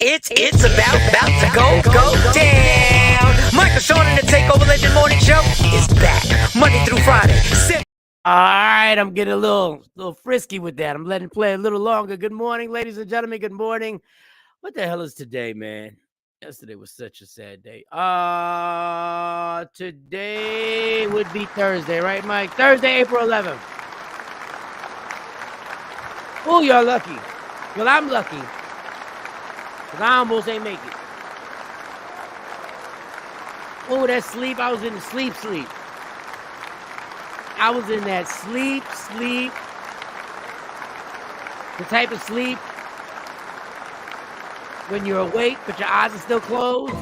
It's about to go down. Michael Sean and the Takeover Legend Morning Show is back Monday through Friday. All right, I'm getting a little frisky with that. I'm letting it play a little longer. Good morning, ladies and gentlemen. Good morning. What the hell is today, man? Yesterday was such a sad day. Today would be Thursday, right, Mike? Thursday, April 11th. Oh, y'all lucky. Well, I'm lucky. Because I almost ain't make it. Oh, that sleep. I was in the sleep. I was in that sleep. The type of sleep when you're awake, but your eyes are still closed.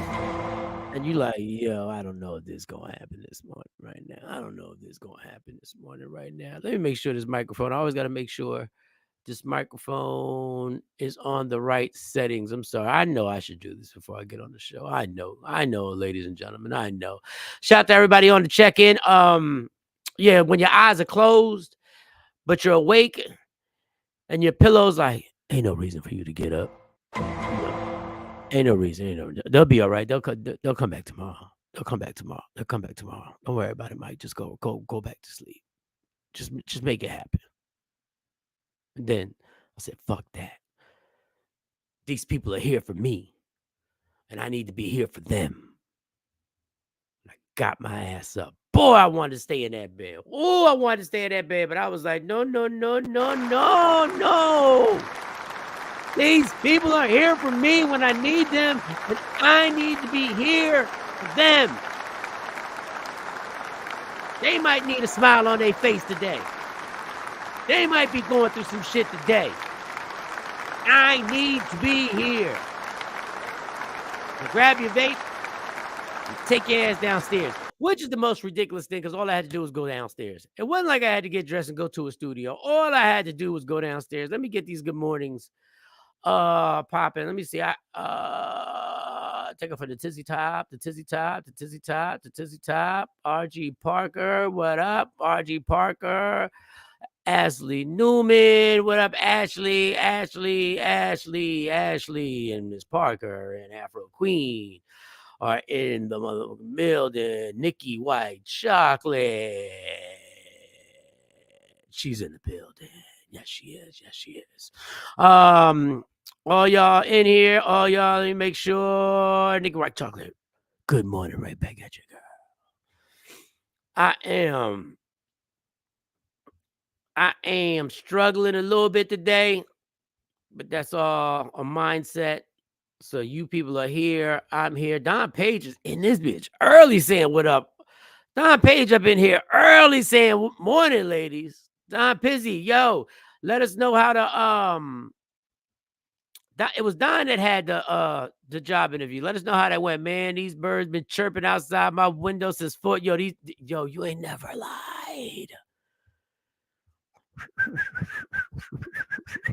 And you like, yo, I don't know if this is going to happen this morning right now. I don't know if this is going to happen this morning right now. Let me make sure this microphone, I always got to make sure this microphone is on the right settings. I'm sorry. I know I should do this before I get on the show. I know, ladies and gentlemen. I know. Shout out to everybody on the check-in. Yeah, when your eyes are closed, but you're awake and your pillow's like, ain't no reason for you to get up. Ain't no reason. They'll be all right. They'll come back tomorrow. They'll come back tomorrow. Don't worry about it, Mike. Just go back to sleep. Just make it happen. And then I said, fuck that. These people are here for me, and I need to be here for them. And I got my ass up. Boy, I wanted to stay in that bed. Oh, I wanted to stay in that bed, but I was like, no. These people are here for me when I need them, and I need to be here for them. They might need a smile on their face today. They might be going through some shit today. I need to be here. Now grab your vape and take your ass downstairs, which is the most ridiculous thing because all I had to do was go downstairs. It wasn't like I had to get dressed and go to a studio. All I had to do was go downstairs. Let me get these good mornings popping. Let me see. I take it for the tizzy top. RG Parker, what up? RG Parker. Ashley Newman, what up? Ashley, and Miss Parker and Afro Queen are in the motherfucking building. Nikki White Chocolate. She's in the building. Yes, she is. All y'all in here. All y'all, let me make sure. Nikki White Chocolate. Good morning, right back at you, girl. I am struggling a little bit today, but that's all a mindset. So you people are here. I'm here. Don Page is in this bitch early saying what up. Don Page up in here early saying morning, ladies. Don Pizzy, yo, let us know how to it was Don that had the job interview. Let us know how that went, man. These birds been chirping outside my window since foot. Yo, you ain't never lied.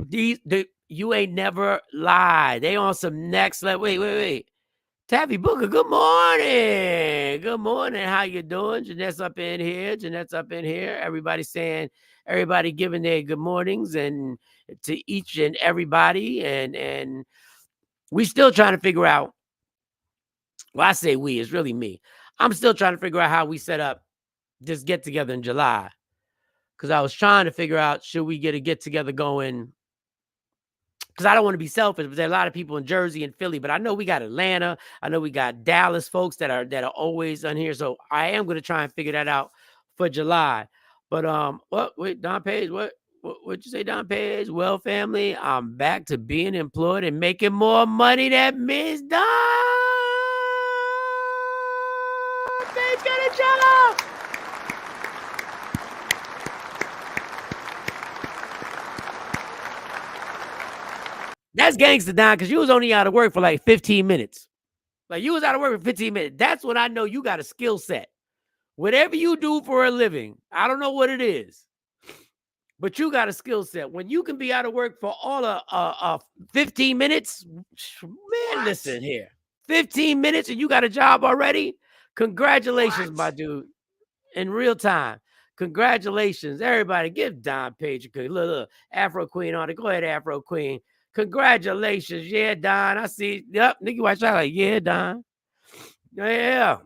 You ain't never lied. They on some next level. Wait. Taffy Booker, good morning. Good morning. How you doing? Jeanette's up in here. Everybody giving their good mornings and to each and everybody. And we still trying to figure out. Well, I say we, it's really me. I'm still trying to figure out how we set up this get together in July. Because I was trying to figure out, should we get a get together going? Because I don't want to be selfish, but there are a lot of people in Jersey and Philly. But I know we got Atlanta. I know we got Dallas folks that are always on here. So I am going to try and figure that out for July. But Don Page, what'd you say, Don Page? Well, family, I'm back to being employed and making more money than Miss Don Page got a job. That's gangster, Don, because you was only out of work for like 15 minutes. Like you was out of work for 15 minutes. That's when I know you got a skill set. Whatever you do for a living, I don't know what it is, but you got a skill set. When you can be out of work for all of 15 minutes, man, listen here. 15 minutes and you got a job already? Congratulations, my dude. In real time. Congratulations. Everybody give Don Page a good look. Afro Queen on it. Go ahead, Afro Queen. Congratulations. Yeah, Don. I see. Yep. Nikki White shot like, yeah, Don. Yeah.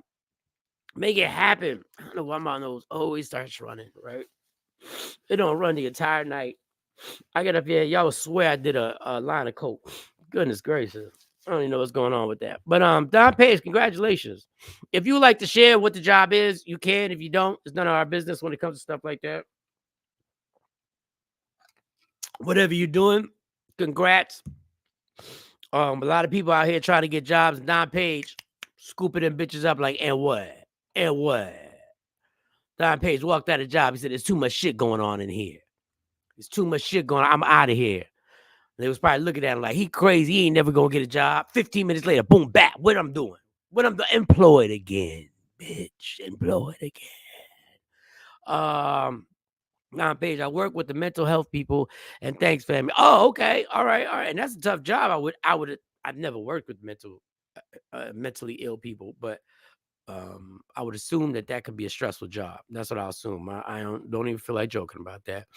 Make it happen. I don't know why my nose always starts running, right? It don't run the entire night. I get up here, y'all will swear I did a line of coke. Goodness gracious. I don't even know what's going on with that. But Don Page, congratulations. If you would like to share what the job is, you can. If you don't, it's none of our business when it comes to stuff like that. Whatever you're doing, congrats. A lot of people out here trying to get jobs. Don Page scooping them bitches up like, and what? And what? Don Page walked out of the job. He said, there's too much shit going on in here. There's too much shit going on. I'm out of here. And they was probably looking at him like, he crazy. He ain't never going to get a job. 15 minutes later, boom, back. What I'm doing? What I'm doing? Employed again, bitch. Employed again. Don Page, I work with the mental health people, and thanks, family. Oh, okay. All right. And that's a tough job. I've never worked with mentally ill people, but I would assume that could be a stressful job. That's what I'll assume. I don't even feel like joking about that.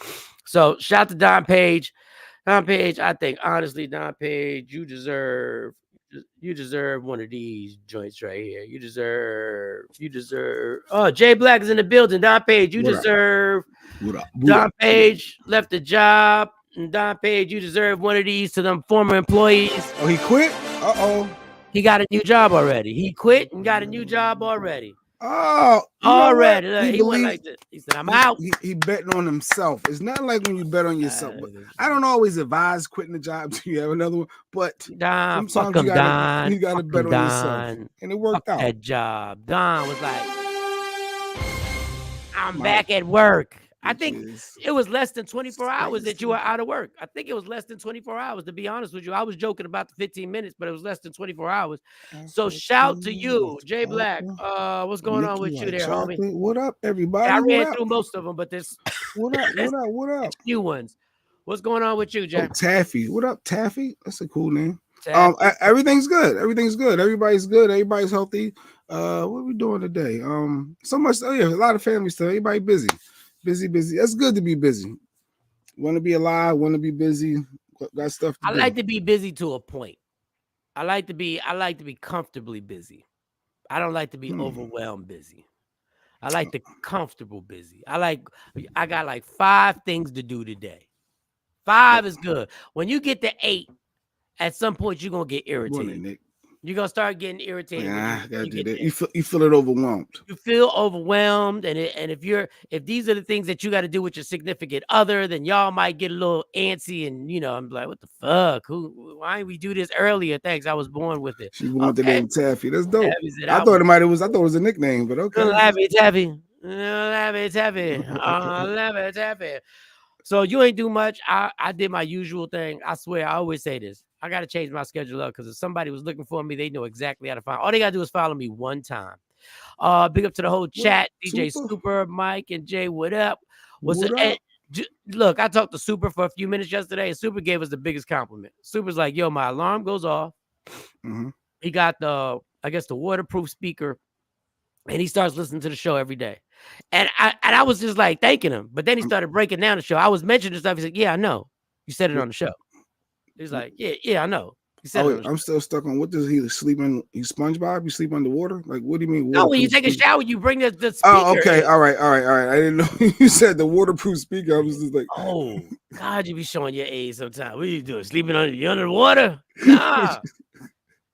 So shout out to Don Page. Don Page, I think honestly, Don Page, you deserve one of these joints right here. You deserve. Oh, Jay Black is in the building. Don Page, you deserve. Don Page left the job. And Don Page, you deserve one of these to them former employees. Oh, he quit? Uh-oh. He got a new job already. He quit and got a new job already. Oh, already. Look, he went like this. He said, I'm out. He betting on himself. It's not like when you bet on yourself. I don't always advise quitting the job till you have another one, but sometimes fuck him, you gotta bet on yourself. And it worked out. That job. Don was like, I'm back at work. I think it was less than 24 hours that you were out of work. I think it was less than 24 hours, to be honest with you. I was joking about the 15 minutes, but it was less than 24 hours. So shout to you, Jay Black. What's going on with you there, homie? What up, everybody? I ran through most of them, but there's what up? New ones. What's going on with you, Jay? Oh, Taffy. What up, Taffy? That's a cool name. Everything's good. Everything's good. Everybody's good. Everybody's healthy. What are we doing today? So much. Oh yeah, a lot of family stuff. Everybody busy. Busy. That's good to be busy. Want to be alive, want to be busy. Got stuff to do. I like to be busy to a point. I like to be comfortably busy. I don't like to be overwhelmed busy. I like the comfortable busy. I got like 5 things to do today. 5 is good. When you get to 8, at some point you're gonna get irritated. You're gonna start getting irritated. You feel it overwhelmed. You feel overwhelmed, and if these are the things that you got to do with your significant other, then y'all might get a little antsy, and I'm like, what the fuck? Why didn't we do this earlier? Thanks, I was born with it. She wanted the name Taffy. That's dope. I thought it was a nickname, but okay. Taffy. So you ain't do much. I did my usual thing. I swear, I always say this. I got to change my schedule up because if somebody was looking for me, they know exactly how to find. All they got to do is follow me one time. Big up to the whole chat. DJ Super, Mike, and Jay, what up? Look, I talked to Super for a few minutes yesterday, and Super gave us the biggest compliment. Super's like, yo, my alarm goes off. Mm-hmm. He got the waterproof speaker, and he starts listening to the show every day. And I was just like thanking him. But then he started breaking down the show. I was mentioning stuff. He said, yeah, I know. You said it on the show. He's like, yeah, I know. I'm still stuck on what does he sleep in? He SpongeBob? You sleep underwater? Like, what do you mean? No, when you take a shower, you bring the speaker. Oh, okay. All right. I didn't know you said the waterproof speaker. I was just like, oh, God, you be showing your age sometimes. What are you doing? Sleeping under the water? Nah.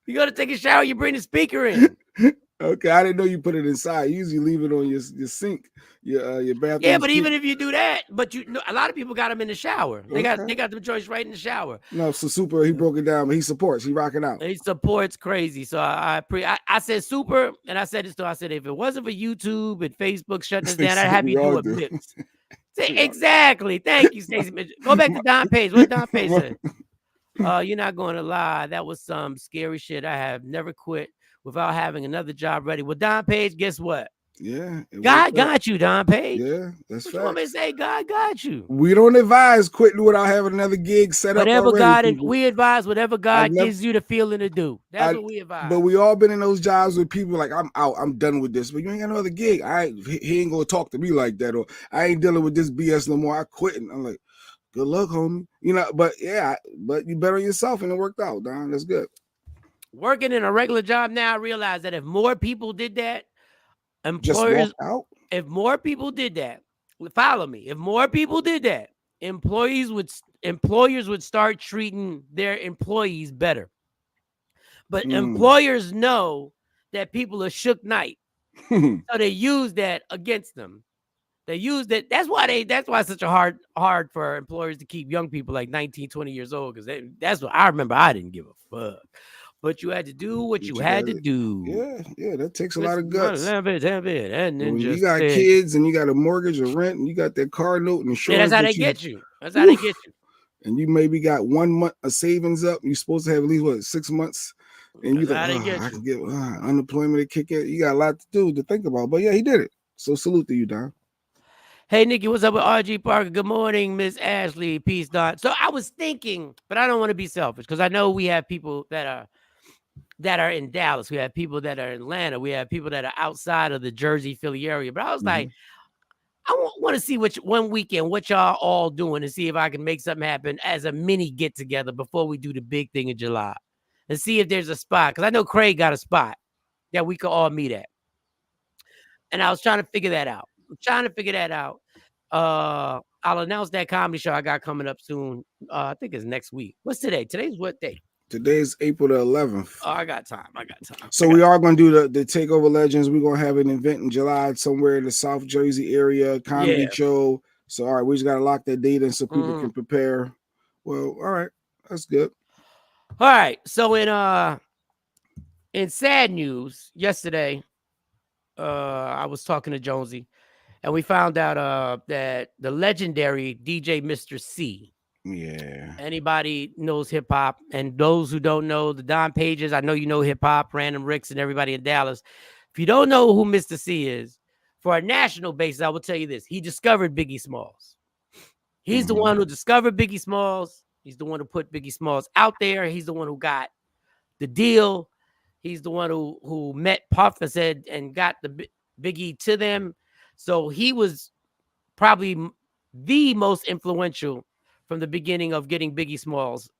You got to take a shower, you bring the speaker in. Okay, I didn't know you put it inside. You usually leave it on your sink, your bathroom. Yeah, but even if you do that, a lot of people got them in the shower. They got the joints right in the shower. No, so Super, he broke it down, but he supports. He rocking out. He supports crazy. So I said Super, and I said this to him. I said if it wasn't for YouTube and Facebook shutting us down, I'd have you do a mix. Exactly. Thank you, Stacey. Go back to Don Page. What Don Page said? You're not going to lie. That was some scary shit. I have never quit without having another job ready. Well, Don Page, guess what? Yeah. God got you, Don Page. Yeah, that's fact. What you want me to say? God got you. We don't advise quitting without having another gig set up already. We advise whatever God gives you the feeling to do. That's what we advise. But we all been in those jobs with people like, I'm out. I'm done with this. But you ain't got no other gig. He ain't going to talk to me like that. Or I ain't dealing with this BS no more. I quit. And I'm like, good luck, homie. You know, but yeah, but you bet on yourself and it worked out, Don. That's good. Working in a regular job now, I realize that if more people did that, Just walk employers, out. if more people did that, follow me. If more people did that, employers would start treating their employees better. But employers know that people are shook night, so they use that against them. They use that. That's why it's such a hard for employers to keep young people like 19, 20 years old, because that's what I remember. I didn't give a fuck, but you had to do what you had to do. Yeah, that takes a lot of guts. And then When you just got said, kids and you got a mortgage or rent and you got that car note and yeah, that's insurance how that they you, get you. That's how they get you. and you maybe got 1 month of savings up. You're supposed to have at least what 6 months, and you That's think, how they oh, get I you. can get unemployment to kick in. You got a lot to do to think about, but yeah, he did it. So salute to you, Don. Hey, Nikki, what's up with RG Parker? Good morning, Miss Ashley. Peace, Don. So I was thinking, but I don't want to be selfish because I know we have people that are in Dallas. We have people that are in Atlanta. We have people that are outside of the Jersey, Philly area. But I was like, I want to see one weekend what y'all all doing and see if I can make something happen as a mini get together before we do the big thing in July, and see if there's a spot, because I know Craig got a spot that we could all meet at. And I was trying to figure that out. I'll announce that comedy show I got coming up soon. I think it's next week. What's today? Today's what day? Today's April the 11th. Oh, I got time. So we are going to do the Takeover Legends. We're going to have an event in July somewhere in the South Jersey area, comedy show. So, all right, we just got to lock that date in so people can prepare. Well, all right. That's good. All right. So in sad news, yesterday, I was talking to Jonesy, and we found out that the legendary DJ Mr. C. Yeah. Anybody knows hip hop, and those who don't know, the Don Pages, I know you know hip hop, Random Ricks, and everybody in Dallas. If you don't know who Mr. C is, for a national basis, I will tell you this: he discovered Biggie Smalls. He's the one who discovered Biggie Smalls. He's the one who put Biggie Smalls out there. He's the one who got the deal. He's the one who met Puff and said and got the Biggie to them. So he was probably the most influential from the beginning of getting Biggie Smalls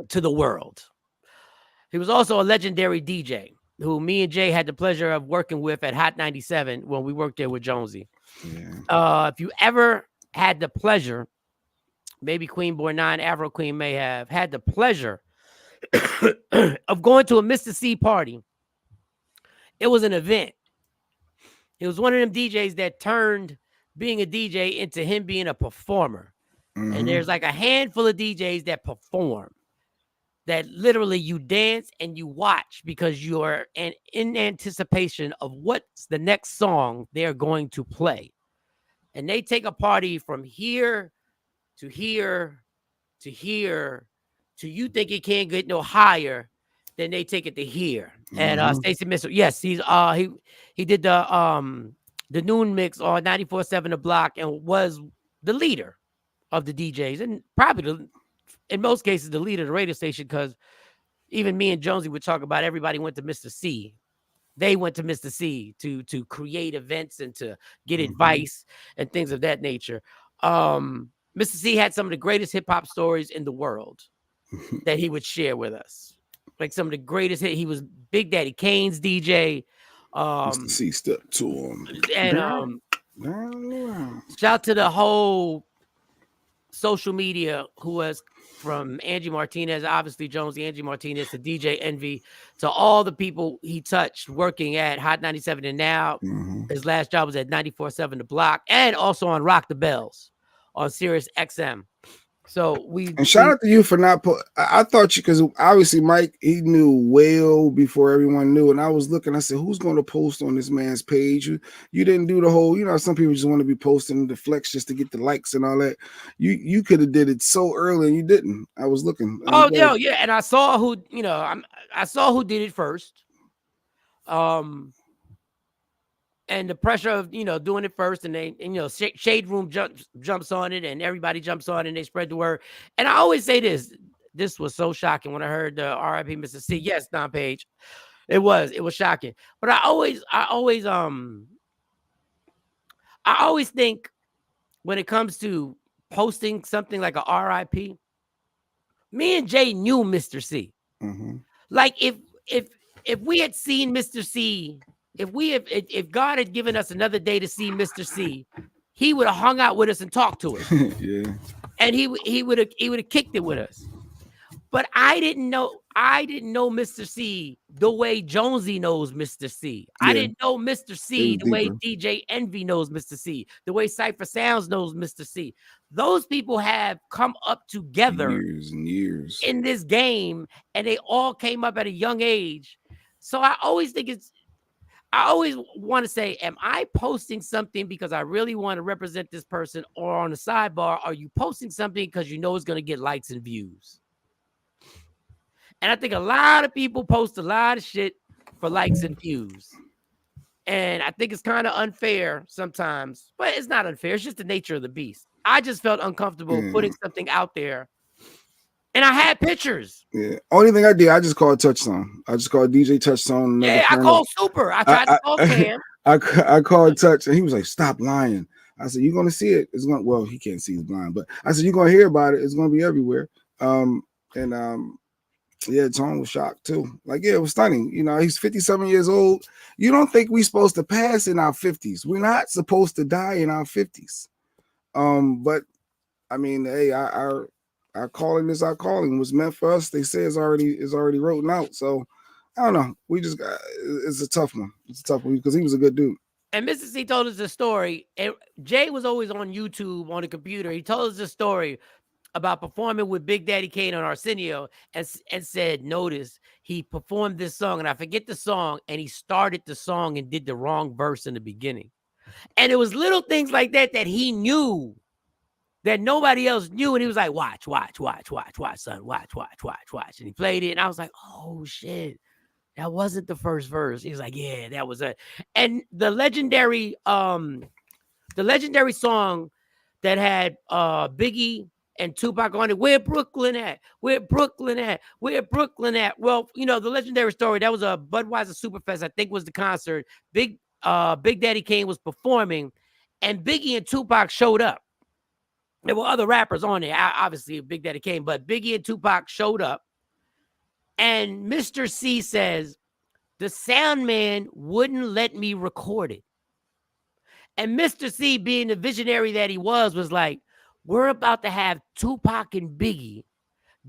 to the world. He was also a legendary DJ who me and Jay had the pleasure of working with at Hot 97 when we worked there with Jonesy. Yeah. If you ever had the pleasure, maybe Queen Boy 9, Afro Queen may have had the pleasure of going to a Mr. C party, it was an event. He was one of them DJs that turned being a DJ into him being a performer. And there's like a handful of DJs that perform, that literally you dance and you watch because you're in anticipation of what's the next song they're going to play. And they take a party from here to here to here to you think it can't get no higher than they take it to here. And Stacey Mitchell, yes, he did the noon mix on 94.7 The Block and was the leader of the DJs, and probably in most cases the leader of the radio station, because even me and Jonesy would talk about everybody went to Mr. C. They went to Mr. C to create events and to get advice and things of that nature. Mr. C had some of the greatest hip hop stories in the world that he would share with us. Like some of the greatest hit. He was Big Daddy Kane's DJ. Mr. C step to him. And shout out to the whole social media who was from Angie Martinez, obviously Jonesy, Angie Martinez, to DJ Envy, to all the people he touched working at Hot 97. And now his last job was at 94.7 The Block, and also on Rock the Bells on Sirius XM. So and shout out to you for not I thought you, because obviously Mike, he knew well before everyone knew, and I was looking, I said, who's going to post on this man's page? You didn't do the whole, some people just want to be posting the flex just to get the likes and all that. You could have did it so early and you didn't. I was looking. Yeah, and I saw who, I saw who did it first. And the pressure of, doing it first, and they, Shade Room jumps on it, and everybody jumps on it, and they spread the word. And I always say this was so shocking when I heard the R.I.P. Mr. C. Yes, Don Page. It was shocking. But I always think when it comes to posting something like a R.I.P. Me and Jay knew Mr. C. Mm-hmm. Like if we had seen Mr. C, if God had given us another day to see Mr. C, he would have hung out with us and talked to us. Yeah. And he would have kicked it with us. But I didn't know Mr. C the way Jonesy knows Mr. C. I Yeah. didn't know Mr. It C was the way deeper. DJ Envy knows Mr. C, the way Cypher Sounds knows Mr. C. Those people have come up together Years and years. in this game, and they all came up at a young age. So I always want to say, am I posting something because I really want to represent this person, or on the sidebar, are you posting something because you know it's going to get likes and views? And I think a lot of people post a lot of shit for likes and views. And I think it's kind of unfair sometimes, but it's not unfair. It's just the nature of the beast. I just felt uncomfortable putting something out there. And I had pictures. Yeah. Only thing I did, I just called Touchstone. I just called DJ Touchstone. Yeah, I called Super. I tried to call Cam. I called Touch, and he was like, "Stop lying." I said, "You're gonna see it. It's gonna." Well, he can't see, he's blind, but I said, "You're gonna hear about it. It's gonna be everywhere." Yeah, Tone was shocked too. Like, yeah, it was stunning. You know, he's 57 years old. You don't think we're supposed to pass in our 50s? We're not supposed to die in our 50s. But I mean, hey, our calling is our calling. Was meant for us. They say is already written out. So I don't know. We just got, it's a tough one. It's a tough one because he was a good dude. And Mr. C told us a story. And Jay was always on YouTube on the computer. He told us a story about performing with Big Daddy Kane on Arsenio, and said, notice he performed this song, and I forget the song, and he started the song and did the wrong verse in the beginning. And it was little things like that that he knew that nobody else knew. And he was like, watch, son, watch. And he played it. And I was like, oh shit, that wasn't the first verse. He was like, yeah, that was it. And the legendary song that had Biggie and Tupac on it, where Brooklyn at? Where Brooklyn at? Where Brooklyn at? Well, you know, the legendary story, that was a Budweiser Superfest, I think was the concert. Big Daddy Kane was performing, and Biggie and Tupac showed up. There were other rappers on there, obviously Big Daddy Kane, but Biggie and Tupac showed up. And Mr. C says, the sound man wouldn't let me record it. And Mr. C, being the visionary that he was like, we're about to have Tupac and Biggie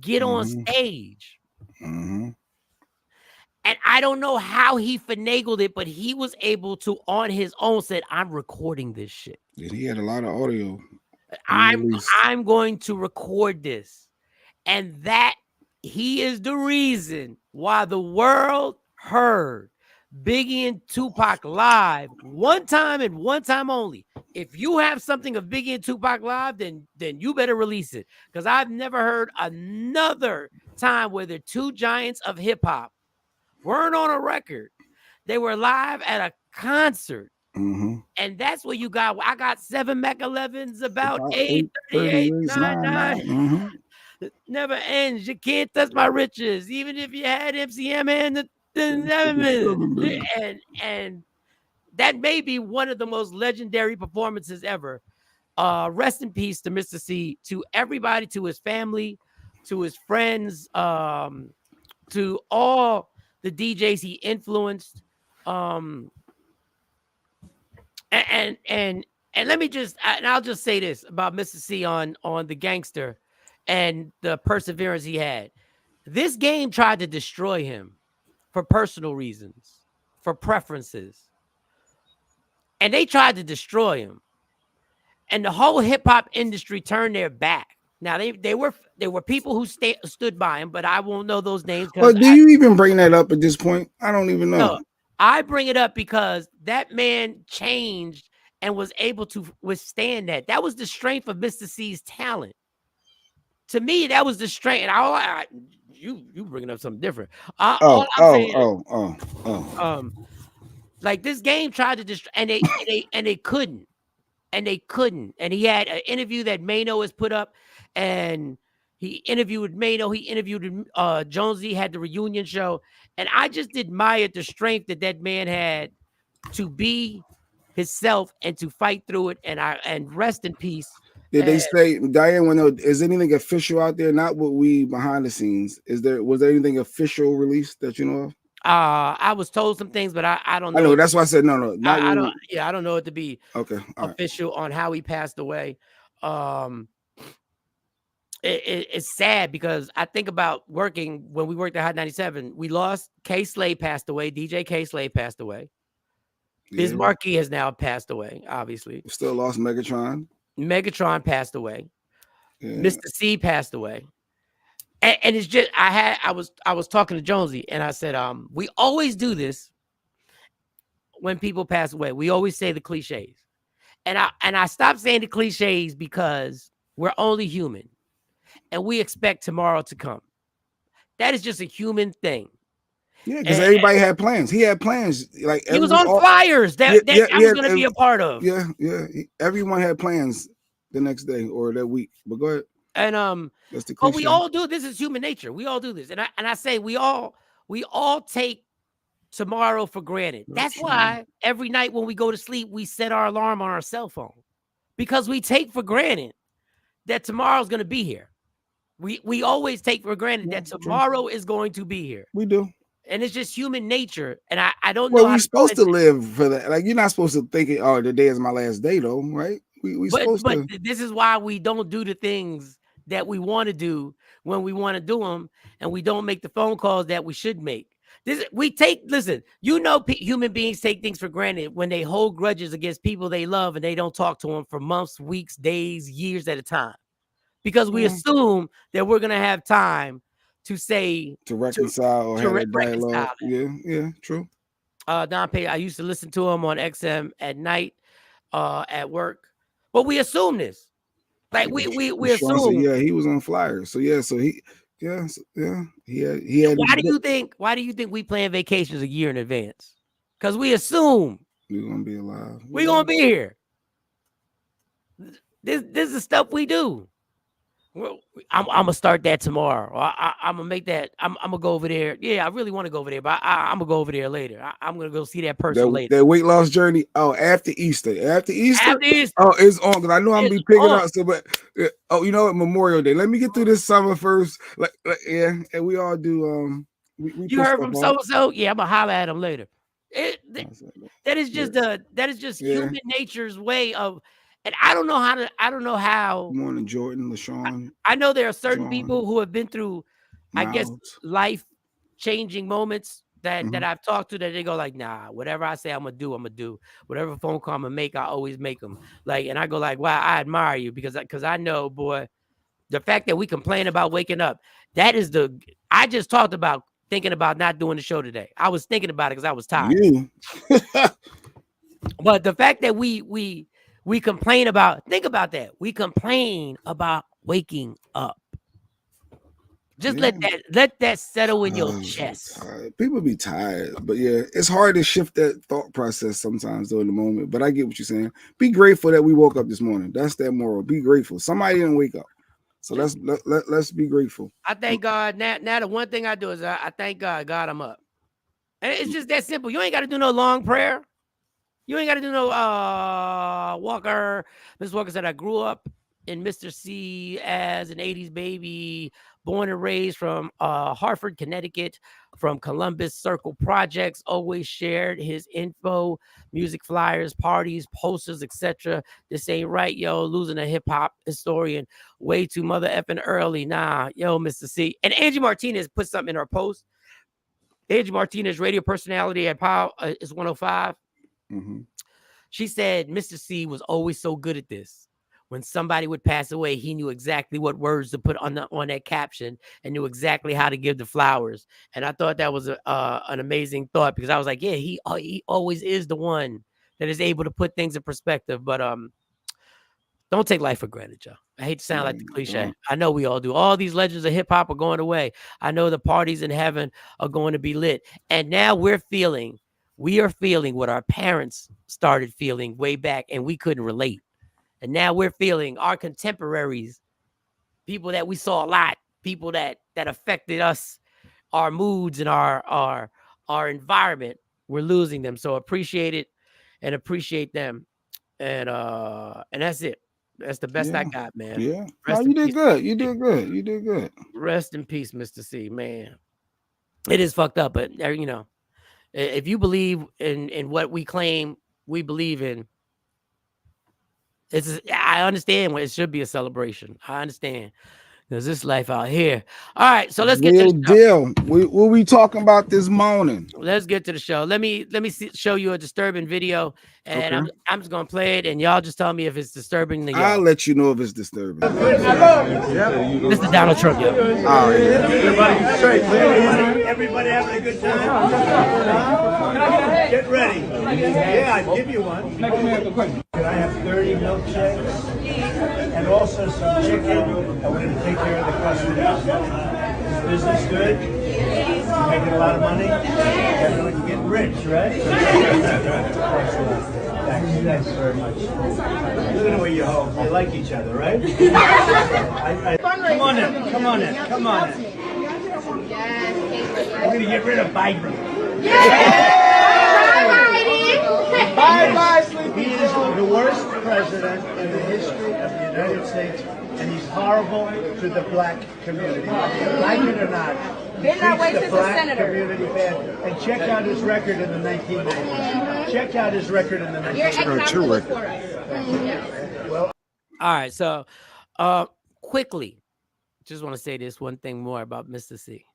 get on stage. And I don't know how he finagled it, but he was able to, on his own, said, I'm recording this shit. And he had a lot of audio. I'm going to record this. And that he is the reason why the world heard Biggie and Tupac live one time and one time only. If you have something of Biggie and Tupac live, then you better release it. Because I've never heard another time where the two giants of hip hop weren't on a record. They were live at a concert. And that's where you got, I got 7 Mac 11s, about 838, 99. Never ends. You can't touch my riches. Even if you had MCM and and that may be one of the most legendary performances ever. Rest in peace to Mr. C, to everybody, to his family, to his friends, to all the DJs he influenced. And let me just, and I'll just say this about Mr. C on The Gangster and the perseverance he had. This game tried to destroy him for personal reasons, for preferences. And they tried to destroy him. And the whole hip hop industry turned their back. Now they were people who stood by him, but I won't know those names. Well, do you even bring that up at this point? I don't even know. No, I bring it up because that man changed and was able to withstand that. That was the strength of Mr. C's talent. To me, that was the strength. And you bringing up something different. Like this game tried to destroy, and they couldn't. And he had an interview that Mano has put up, and he interviewed Mano. He interviewed Jonesy, had the reunion show, and I just admired the strength that man had to be himself and to fight through it. And rest in peace. Did they say, Diane? When is anything official out there? Not what we behind the scenes. Was there anything official released that you know of? I was told some things, but I don't I know know. it. That's why I said no, not I don't. what Yeah, I don't know it to be okay. All right. official on how he passed away. Um, it's sad because I think about working when we worked at Hot 97. We lost K Slade passed away. DJ K Slade passed away. Biz Yeah. Markie has now passed away. Obviously, Still lost Megatron. Megatron passed away. Yeah. Mr. C passed away. And it's just I was talking to Jonesy and I said, we always do this when people pass away. We always say the cliches. And I stopped saying the cliches because we're only human and we expect tomorrow to come. That is just a human thing. Yeah, because everybody had plans. He had plans. Like he was on flyers that I was going to be a part of. Yeah. Everyone had plans the next day or that week. But go ahead. And that's the but we all do this. Is human nature. We all do this, and I say we all take tomorrow for granted. That's why every night when we go to sleep, we set our alarm on our cell phone because we take for granted that tomorrow's going to be here. We always take for granted that tomorrow is going to be here. We do. And it's just human nature. And I don't know. Well, we're supposed to live for that. Like, you're not supposed to think, oh, today is my last day, though, right? But this is why we don't do the things that we want to do when we want to do them, and we don't make the phone calls that we should make. Listen, human beings take things for granted when they hold grudges against people they love and they don't talk to them for months, weeks, days, years at a time. Because we assume that we're going to have time to reconcile or have a dialogue. Yeah, true. Don Pay, I used to listen to him on XM at night, at work, but we assume this. Like we assume. So yeah, he was on flyers. So yeah, he had. Why do you think we plan vacations a year in advance? Because we assume we're gonna be alive. We're gonna be here. This is the stuff we do. I'm gonna start that tomorrow. I'm gonna make that. I'm gonna go over there. Yeah, I really want to go over there, but I'm gonna go over there later. I'm gonna go see that person later. That weight loss journey. Oh, after Easter. Oh, it's on because I know I'm gonna be picking up. So, but you know what? Memorial Day. Let me get through this summer first. Yeah, and we all do. You heard from so and so? Yeah, I'm gonna holler at him later. That is just human nature's way of. And I don't know how. Good morning, Jordan, LaShawn. I know there are certain people who have been through, I guess, life-changing moments that I've talked to that they go like, nah, whatever I say I'm gonna do. Whatever phone call I'm gonna make, I always make them. Like, and I go like, wow, I admire you because I know, boy, the fact that we complain about waking up, that is I just talked about thinking about not doing the show today. I was thinking about it because I was tired. But the fact that we complain about, think about that. We complain about waking up. Just let that settle in your chest. People be tired, but yeah, it's hard to shift that thought process sometimes during the moment. But I get what you're saying. Be grateful that we woke up this morning. That's that moral. Be grateful. Somebody didn't wake up, so let's be grateful. I thank God. Now the one thing I do is I thank God. God, I'm up, and it's just that simple. You ain't got to do no long prayer. You ain't got to do no Walker. Miss Walker said, I grew up in Mr. C as an 80s baby, born and raised from Hartford, Connecticut, from Columbus Circle Projects, always shared his info, music flyers, parties, posters, etc. This ain't right, yo, losing a hip-hop historian way too mother effing early. Nah, yo, Mr. C. And Angie Martinez put something in her post. Angie Martinez, radio personality at POW is 105. She said Mr. C was always so good at this. When somebody would pass away, he knew exactly what words to put on that caption and knew exactly how to give the flowers. And I thought that was an amazing thought because I was like, yeah, he always is the one that is able to put things in perspective. But don't take life for granted, Joe. I hate to sound like the cliche. I know we all do. All these legends of hip hop are going away. I know the parties in heaven are going to be lit. And now we are feeling what our parents started feeling way back and we couldn't relate. And now we're feeling our contemporaries, people that we saw a lot, people that affected us, our moods and our environment. We're losing them. So appreciate it and appreciate them. And that's it. That's the best I got, man. Yeah. No, you did good. You did good. You did good. Rest in peace, Mr. C, man. It is fucked up, but you know, if you believe in what we claim we believe in, I understand when it should be a celebration. I understand. There's this life out here. All right, so let's get to the show. Deal. What we talking about this morning? Let's get to the show. Let me show you a disturbing video, and okay. I'm just gonna play it, and y'all just tell me if it's disturbing to y'all. I'll let you know if it's disturbing. This is Donald Trump, yo. Oh, yeah. Everybody straight. Everybody having a good time. Get ready. Yeah, I'll give you one. Can I have 30 milkshakes and also some chicken? I want to take care of the customers. Is business good? You're making a lot of money? You're getting rich, right? Thanks very much. Look at the way you hold. You like each other, right? Come on in. Come on in. Come on in. We're going to get rid of Biden. Yeah! Bye, Sleepy. He is the worst president in the history of the United States, and he's horrible to the black community. Like it or not, he treats the black community bad. And check out his record in the 1990s. Check out his record in the 1990s. Well, all right, so quickly, just want to say this one thing more about Mr. C.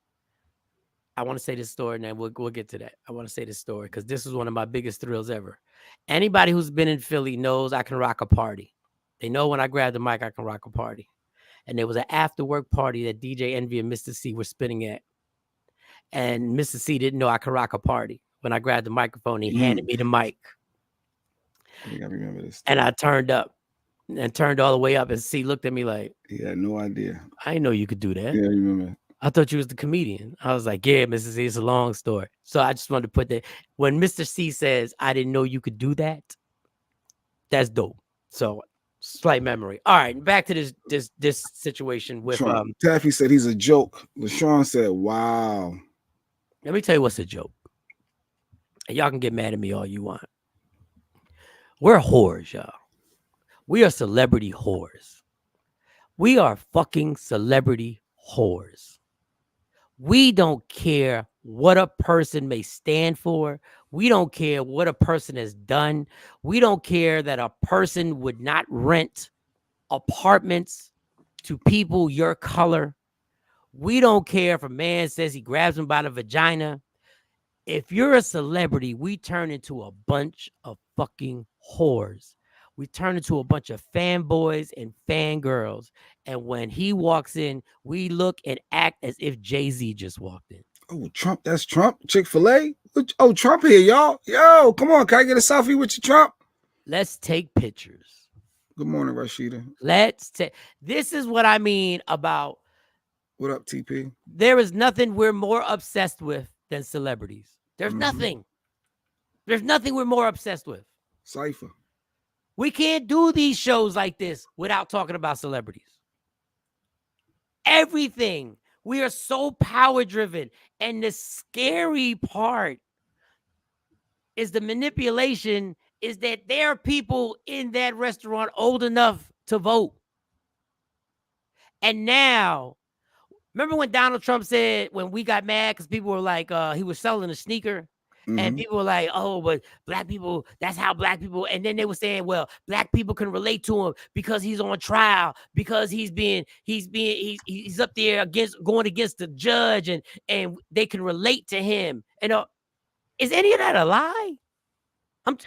I want to say this story, and then we'll get to that. I want to say this story because this is one of my biggest thrills ever. Anybody who's been in Philly knows I can rock a party. They know when I grab the mic, I can rock a party. And there was an after-work party that DJ Envy and Mr. C were spinning at. And Mr. C didn't know I could rock a party. When I grabbed the microphone, he handed me the mic. I think I remember this. And I turned up and turned all the way up. And C looked at me like, he had no idea. I didn't know you could do that. Yeah, I remember. I thought you was the comedian. I was like, yeah, Mr. C, it's a long story. So I just wanted to put that. When Mr. C says, I didn't know you could do that, that's dope. So slight memory. All right, back to this situation with Taffy said he's a joke. LaShawn said, wow. Let me tell you what's a joke. And y'all can get mad at me all you want. We're whores, y'all. We are celebrity whores. We are fucking celebrity whores. We don't care what a person may stand for. We don't care what a person has done. We don't care that a person would not rent apartments to people your color. We don't care if a man says he grabs him by the vagina. If you're a celebrity, we turn into a bunch of fucking whores. We turn into a bunch of fanboys and fangirls. And when he walks in, we look and act as if Jay-Z just walked in. Oh, Trump, that's Trump? Chick-fil-A? Oh, Trump here, y'all. Yo, come on. Can I get a selfie with you, Trump? Let's take pictures. Good morning, Rashida. This is what I mean about. What up, TP? There is nothing we're more obsessed with than celebrities. There's nothing. There's nothing we're more obsessed with. Cypher. We can't do these shows like this without talking about celebrities. Everything. We are so power driven. And the scary part is the manipulation is that there are people in that restaurant old enough to vote. And now, remember when Donald Trump said, when we got mad because people were like, he was selling a sneaker. And people were like, oh, but black people, that's how black people. And then they were saying, well, black people can relate to him because he's on trial, because he's up there going against the judge and they can relate to him. And is any of that a lie? I'm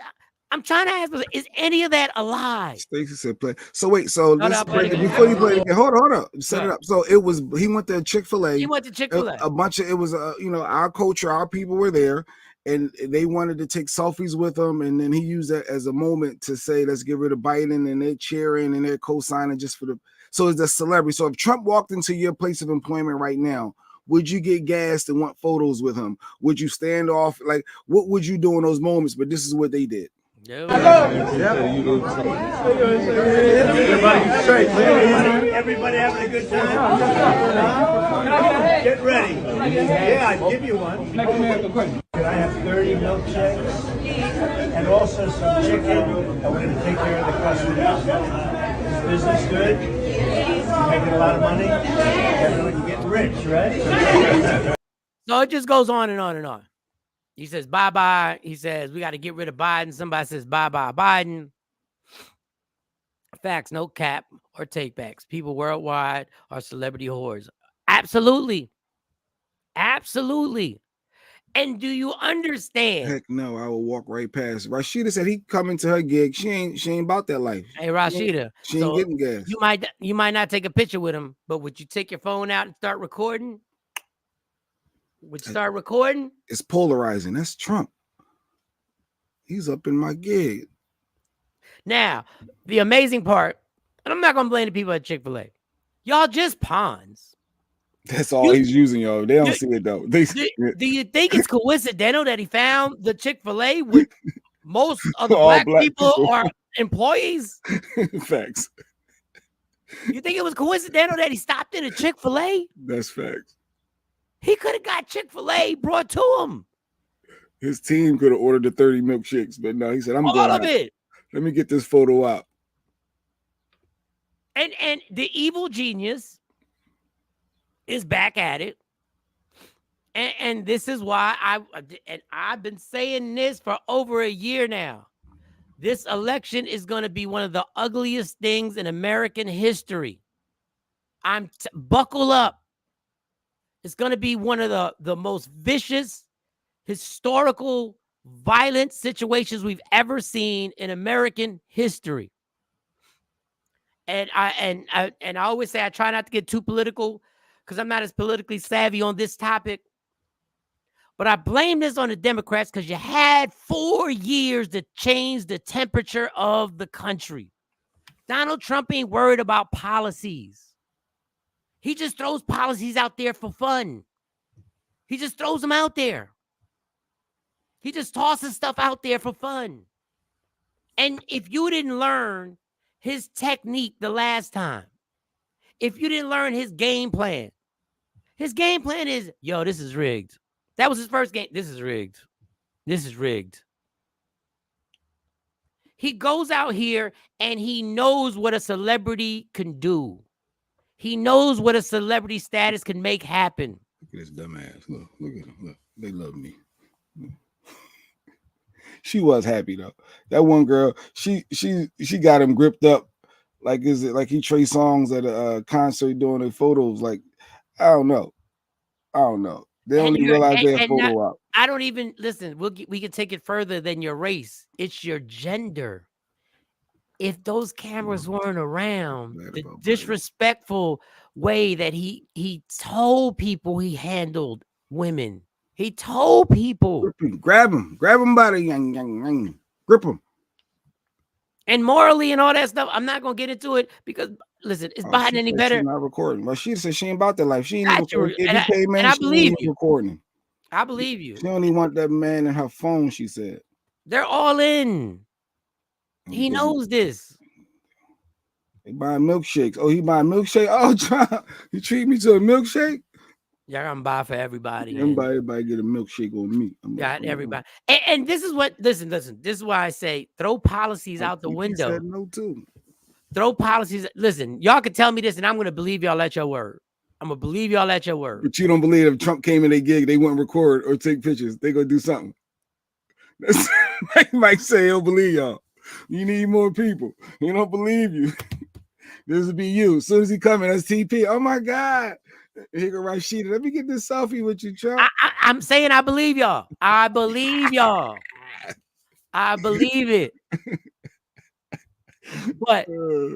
trying to ask, is any of that a lie? Stacey said play. So wait, so before you play it again, hold on. Set it up. So he went to Chick-fil-A. He went to Chick-fil-A. A bunch of, it was, our culture, our people were there. And they wanted to take selfies with him, and then he used that as a moment to say, "Let's get rid of Biden," and they're cheering and they're co-signing just for the. So it's a celebrity. So if Trump walked into your place of employment right now, would you get gassed and want photos with him? Would you stand off? Like, what would you do in those moments? But this is what they did. Everybody straight. Everybody having a good time. Get ready. Yeah, I'll give you one. Can I have 30 milkshakes and also some chicken? I want to take care of the customers. Is Business good? Making a lot of money? You're getting rich, right? So it just goes on and on and on. He says, bye-bye. He says, we got to get rid of Biden. Somebody says, bye-bye, Biden. Facts, no cap or takebacks. People worldwide are celebrity whores. Absolutely. Absolutely. And do you understand? Heck no, I will walk right past. Rashida said he coming to her gig. She ain't about that life. Hey, Rashida. She ain't getting gas. You might not take a picture with him, but would you take your phone out and start recording? Would you start recording? It's polarizing. That's Trump. He's up in my gig. Now, the amazing part, and I'm not gonna blame the people at Chick-fil-A. Y'all just pawns. That's all he's using, y'all. They don't see it though. Do you think it's coincidental that he found the Chick-fil-A with most of the black people are employees? Facts. You think it was coincidental that he stopped in a Chick-fil-A? That's facts. He could have got Chick-fil-A brought to him. His team could have ordered the 30 milkshakes, but no, he said, I'm all going of out. it. Let me get this photo out. And the evil genius is back at it. And this is why I've been saying this for over a year now. This election is going to be one of the ugliest things in American history. Buckle up. It's going to be one of the most vicious, historical, violent situations we've ever seen in American history. And I always say I try not to get too political because I'm not as politically savvy on this topic. But I blame this on the Democrats because you had 4 years to change the temperature of the country. Donald Trump ain't worried about policies. He just throws policies out there for fun. He just throws them out there. He just tosses stuff out there for fun. And if you didn't learn his technique the last time, if you didn't learn his game plan is, yo, this is rigged. That was his first game. This is rigged. This is rigged. He goes out here and he knows what a celebrity can do. He knows what a celebrity status can make happen. Look at this dumbass. Look at him. Look, they love me. She was happy though. That one girl, she got him gripped up. Like, is it like he Trey Songs at a concert doing their photos? Like, I don't know. They don't even realize they're a photo op. I don't even listen. We can take it further than your race. It's your gender. If those cameras weren't around, the disrespectful way that he told people he handled women. He told people. Grab him by the grip him. And morally and all that stuff, I'm not gonna get into it because listen, is Biden any better? She's not recording. But she said she ain't about that life. She ain't and I believe you. Recording. I believe you. She only want that man in her phone. She said they're all in. He knows this. They buying milkshakes. Oh, he buying milkshake. Oh, Trump, you treat me to a milkshake. Y'all gonna buy for everybody. Everybody get a milkshake on me. Got everybody. And this is what listen. This is why I say throw policies out the window. Said no too. Throw policies. Listen, y'all can tell me this, and I'm gonna believe y'all at your word. I'm gonna believe y'all at your word. But you don't believe if Trump came in their gig, they wouldn't record or take pictures. They gonna do something. Mike say he'll believe y'all. You need more people. He don't believe you. This will be you. As soon as he come in, that's TP. Oh my God. Here go Rashida. Let me get this selfie with you, Trump. I'm saying I believe y'all. I believe y'all. I believe it. But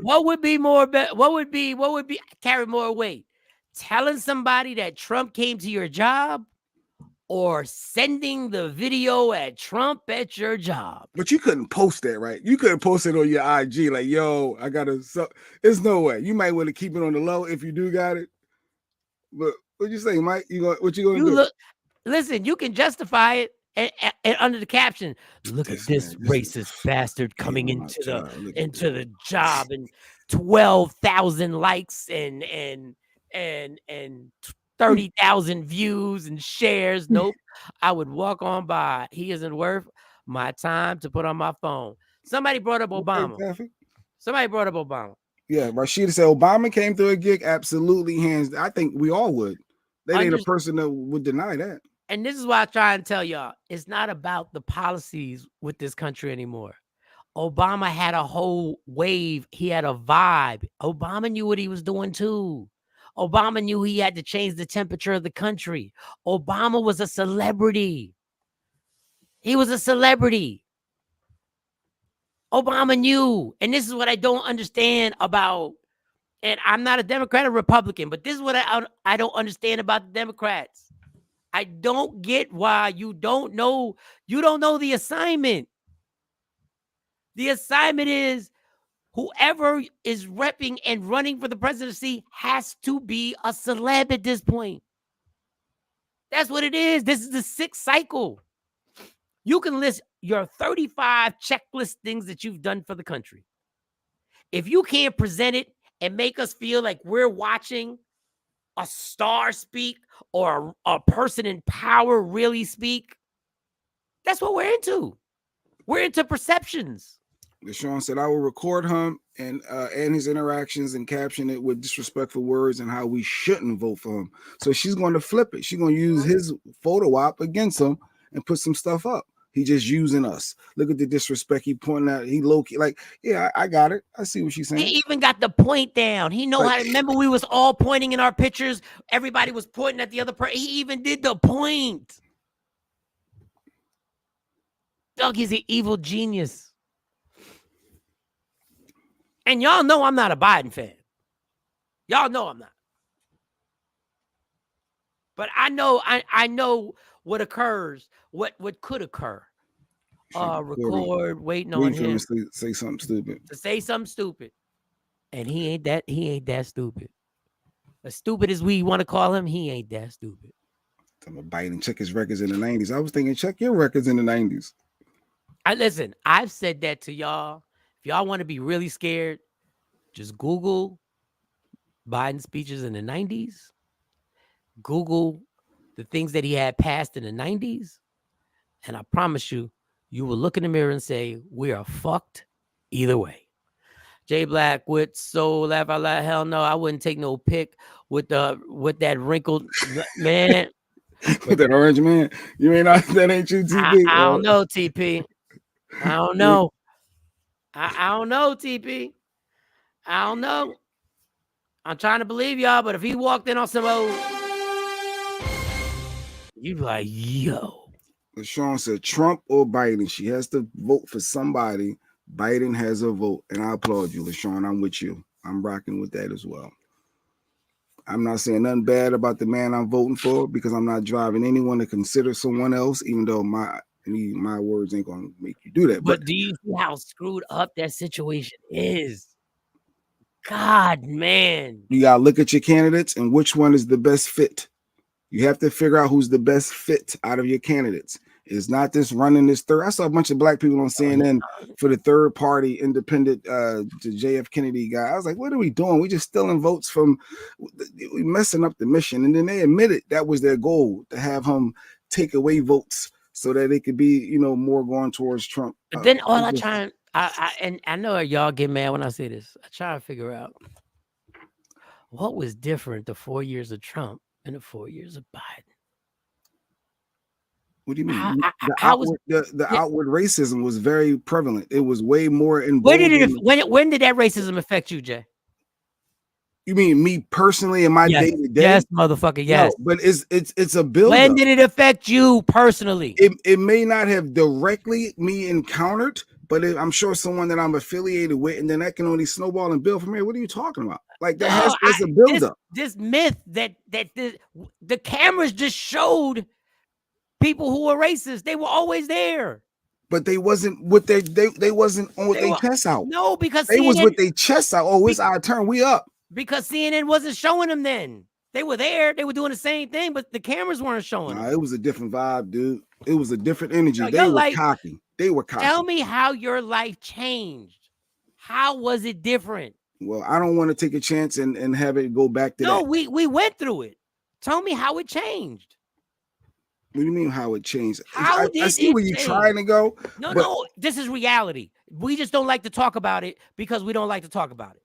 what would be carry more weight? Telling somebody that Trump came to your job or sending the video at Trump at your job? But you couldn't post that, right? You couldn't post it on your IG like, yo, I got to. There's no way. You might want to keep it on the low if you do got it. But what you say, Mike? What you gonna do? Listen, you can justify it and under the caption, look at this racist bastard coming into the job and 12,000 likes and 30,000 views and shares. Nope. I would walk on by. He isn't worth my time to put on my phone. Somebody brought up Obama. Yeah, Rashida said Obama came through a gig. Absolutely, hands. I think we all would. They ain't a person that would deny that. And this is why I try and tell y'all, it's not about the policies with this country anymore. Obama had a whole wave. He had a vibe. Obama knew what he was doing too. Obama knew he had to change the temperature of the country. Obama was a celebrity. He was a celebrity. Obama knew. And this is what I don't understand about, and I'm not a Democrat or Republican, but this is what I don't understand about the Democrats. I don't get why you don't know the assignment. The assignment is whoever is repping and running for the presidency has to be a celeb at this point. That's what it is. This is the 6th cycle. You can list your 35 checklist things that you've done for the country. If you can't present it and make us feel like we're watching a star speak or a person in power really speak, that's what we're into. We're into perceptions. Deshaun said, I will record him and his interactions and caption it with disrespectful words and how we shouldn't vote for him. So she's going to flip it. She's going to use his photo op against him and put some stuff up. He just using us. Look at the disrespect he pointing out. He low-key, like, yeah, I got it. I see what she's saying. He even got the point down. He know how to remember we was all pointing in our pictures. Everybody was pointing at the other person. He even did the point. Doug is an evil genius. And y'all know I'm not a Biden fan. Y'all know I'm not. But I know what occurs, what could occur. Record, waiting on him to say something stupid. To say something stupid. And he ain't that stupid. As stupid as we want to call him, he ain't that stupid. I'm gonna Biden check his records in the 90s. I was thinking, check your records in the 90s. Listen, I've said that to y'all. If y'all want to be really scared, just Google Biden speeches in the 90s. Google the things that he had passed in the 90s. And I promise you, you will look in the mirror and say, we are fucked either way. Jay Black with Soul Laugh Out Loud. Hell no, I wouldn't take no pic with that wrinkled man. With that orange man. You ain't that ain't you, TP. I don't know, TP. I don't know. I don't know, TP. I don't know. I'm trying to believe y'all, but if he walked in on some old, you'd be like, yo. LaShawn said, Trump or Biden? She has to vote for somebody. Biden has a vote. And I applaud you, LaShawn. I'm with you. I'm rocking with that as well. I'm not saying nothing bad about the man I'm voting for because I'm not driving anyone to consider someone else, even though my words ain't going to make you do that. But do you see how screwed up that situation is? God, man. You got to look at your candidates and which one is the best fit. You have to figure out who's the best fit out of your candidates. It's not this running this third. I saw a bunch of black people on CNN for the third party independent the JF Kennedy guy. I was like, what are we doing? We just stealing votes from, we messing up the mission. And then they admitted that was their goal, to have him take away votes so that it could be, more going towards Trump. But then all I know y'all get mad when I say this. I try to figure out what was different the 4 years of Trump and the 4 years of Biden. What do you mean? The outward racism was very prevalent. It was way more in. When did that racism affect you, Jay? You mean me personally in my day to day? Yes, motherfucker. Yes, no, but it's a build. When did it affect you personally? It may not have directly me encountered, but I'm sure someone that I'm affiliated with, and then that can only snowball and build from here. What are you talking about? Like that has a build up. This myth that the cameras just showed people who were racist. They were always there. But they wasn't with they wasn't on with their chest out. No, because they was with their chest out. Oh, it's our turn. We up. Because CNN wasn't showing them then. They were there. They were doing the same thing, but the cameras weren't showing them. It was a different vibe, dude. It was a different energy. They were cocky. They were cocky. Tell me how your life changed. How was it different? Well, I don't want to take a chance and have it go back to that. No, we went through it. Tell me how it changed. What do you mean how it changed? I see where you're trying to go. No, this is reality. We just don't like to talk about it because we don't like to talk about it.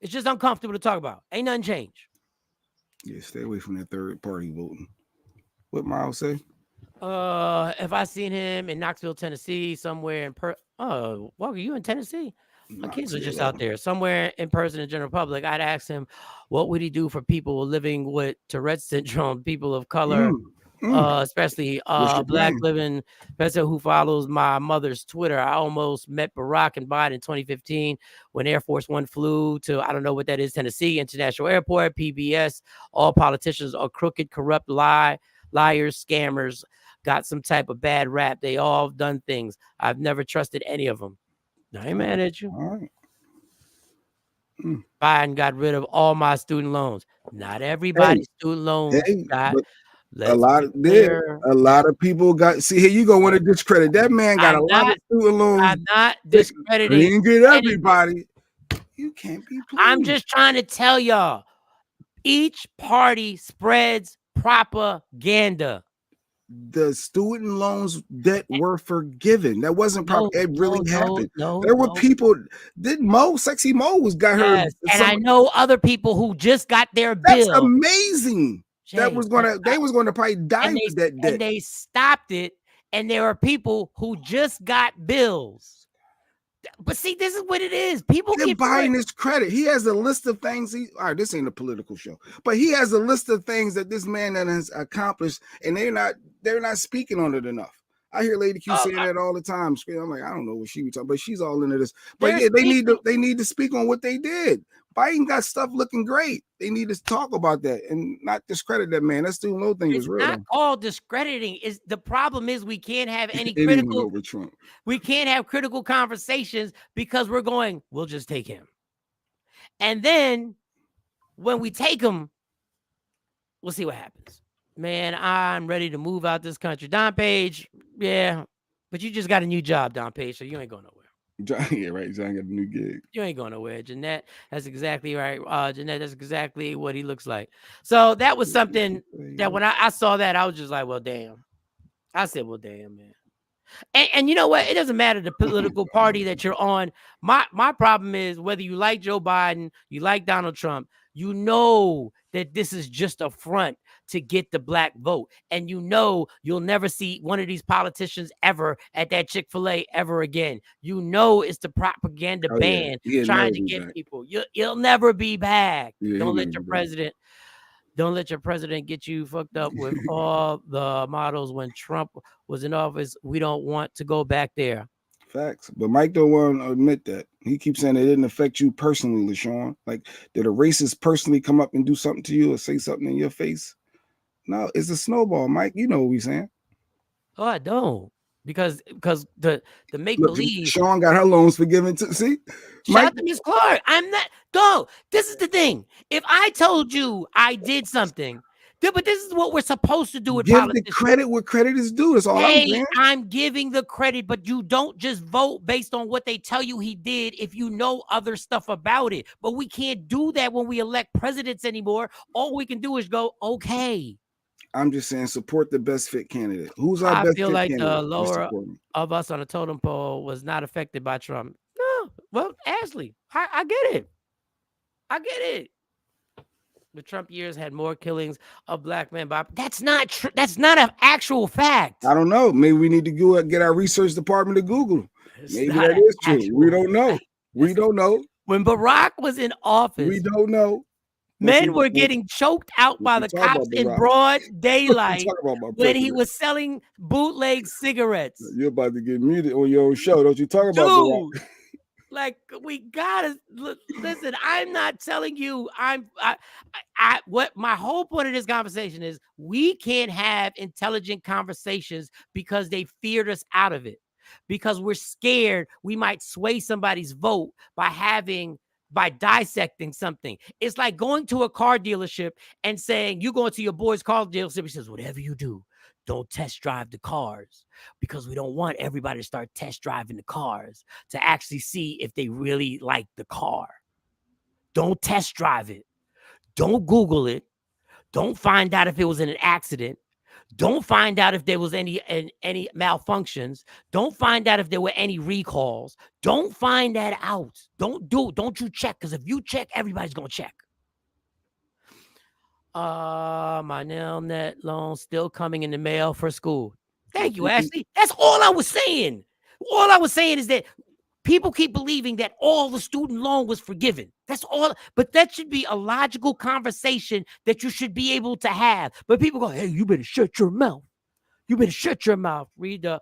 It's just uncomfortable to talk about. Ain't nothing changed. Yeah, stay away from that third party voting. What Miles say? If I seen him in Knoxville, Tennessee, somewhere Walker, you in Tennessee? My kids are just out there somewhere in person in general public. I'd ask him, what would he do for people living with Tourette's syndrome, people of color, especially black living, person who follows my mother's Twitter. I almost met Barack and Biden in 2015 when Air Force One flew to, I don't know what that is, Tennessee International Airport, PBS. All politicians are crooked, corrupt, liars, scammers, got some type of bad rap. They all done things. I've never trusted any of them. I ain't mad at you. All right. Biden got rid of all my student loans. Not everybody's student loans got. A lot of people got. See, here you go. Want to discredit that man? Got a lot of student loans. I'm not discrediting. He didn't get everybody. You can't be pleased. I'm just trying to tell y'all. Each party spreads propaganda. The student loans that were forgiven. That wasn't proper. It really happened. There were people. Sexy Mo got her. And I know other people who just got their bill. That's amazing. Jay, they was gonna probably die with that debt. And they stopped it. And there are people who just got bills. But see, this is what it is. People give Biden his credit. He has a list of things. All right, this ain't a political show, but he has a list of things that this man has accomplished, and they're not speaking on it enough. I hear Lady Q saying that all the time. I'm like, I don't know what she was talking, but she's all into this. But yeah, they need to speak on what they did. Biden got stuff looking great. They need to talk about that and not discredit that man. That student loan thing was real. It's not all discrediting. Is the problem is we can't have any critical over Trump. We can't have critical conversations because we'll just take him. And then when we take him, we'll see what happens. Man, I'm ready to move out this country. Don Page, yeah, but you just got a new job, Don Page, so you ain't going nowhere. Yeah, right. John got a new gig. You ain't going nowhere. Jeanette, that's exactly right. Jeanette, that's exactly what he looks like. So that was something that when I saw that, I was just like, well, damn. I said, well, damn, man. And you know what? It doesn't matter the political party that you're on. My problem is whether you like Joe Biden, you like Donald Trump, you know that this is just a front to get the black vote. And you know you'll never see one of these politicians ever at that Chick-fil-A ever again. You know it's the propaganda band trying to get people. You'll never be back. Don't let your president get you fucked up with all the models when Trump was in office. We don't want to go back there. Facts. But Mike don't want to admit that. He keeps saying it didn't affect you personally, LaShawn. Like, did a racist personally come up and do something to you or say something in your face? No, it's a snowball, Mike. You know what we're saying. Oh, I don't. Because the make-believe. Sean got her loans forgiven too. See? Shout out to Ms. Clark. I'm not. No, this is the thing. If I told you I did something, but this is what we're supposed to do with politicians. Give the credit where credit is due. That's all I'm saying. I'm giving the credit, but you don't just vote based on what they tell you he did if you know other stuff about it. But we can't do that when we elect presidents anymore. All we can do is go, okay. I'm just saying, support the best fit candidate. Who's our best fit candidate? I feel like the lower of us on the totem pole was not affected by Trump. No, well, Ashley, I get it. I get it. The Trump years had more killings of black men. But that's not true. That's not an actual fact. I don't know. Maybe we need to go get our research department to Google. Maybe that is true. We don't know. We don't know. When Barack was in office, we don't know. Men were getting choked out by the cops in broad daylight when he was selling bootleg cigarettes. You're about to get muted on your own show. Don't you talk about Barack? Like, we gotta listen. I'm not telling you. What my whole point of this conversation is: we can't have intelligent conversations because they feared us out of it. Because we're scared we might sway somebody's vote by dissecting something. It's like going to a car dealership and saying, you go into your boy's car dealership, he says, whatever you do, don't test drive the cars, because we don't want everybody to start test driving the cars to actually see if they really like the car. Don't test drive it. Don't Google it. Don't find out if it was in an accident. Don't find out if there was any malfunctions. Don't find out if there were any recalls. Don't find that out. Don't you check, because if you check, everybody's gonna check. My net loan still coming in the mail for school. Thank you, Ashley. That's all I was saying. All I was saying is that people keep believing that all the student loan was forgiven. That's all. But that should be a logical conversation that you should be able to have. But people go, hey, you better shut your mouth. You better shut your mouth. Read the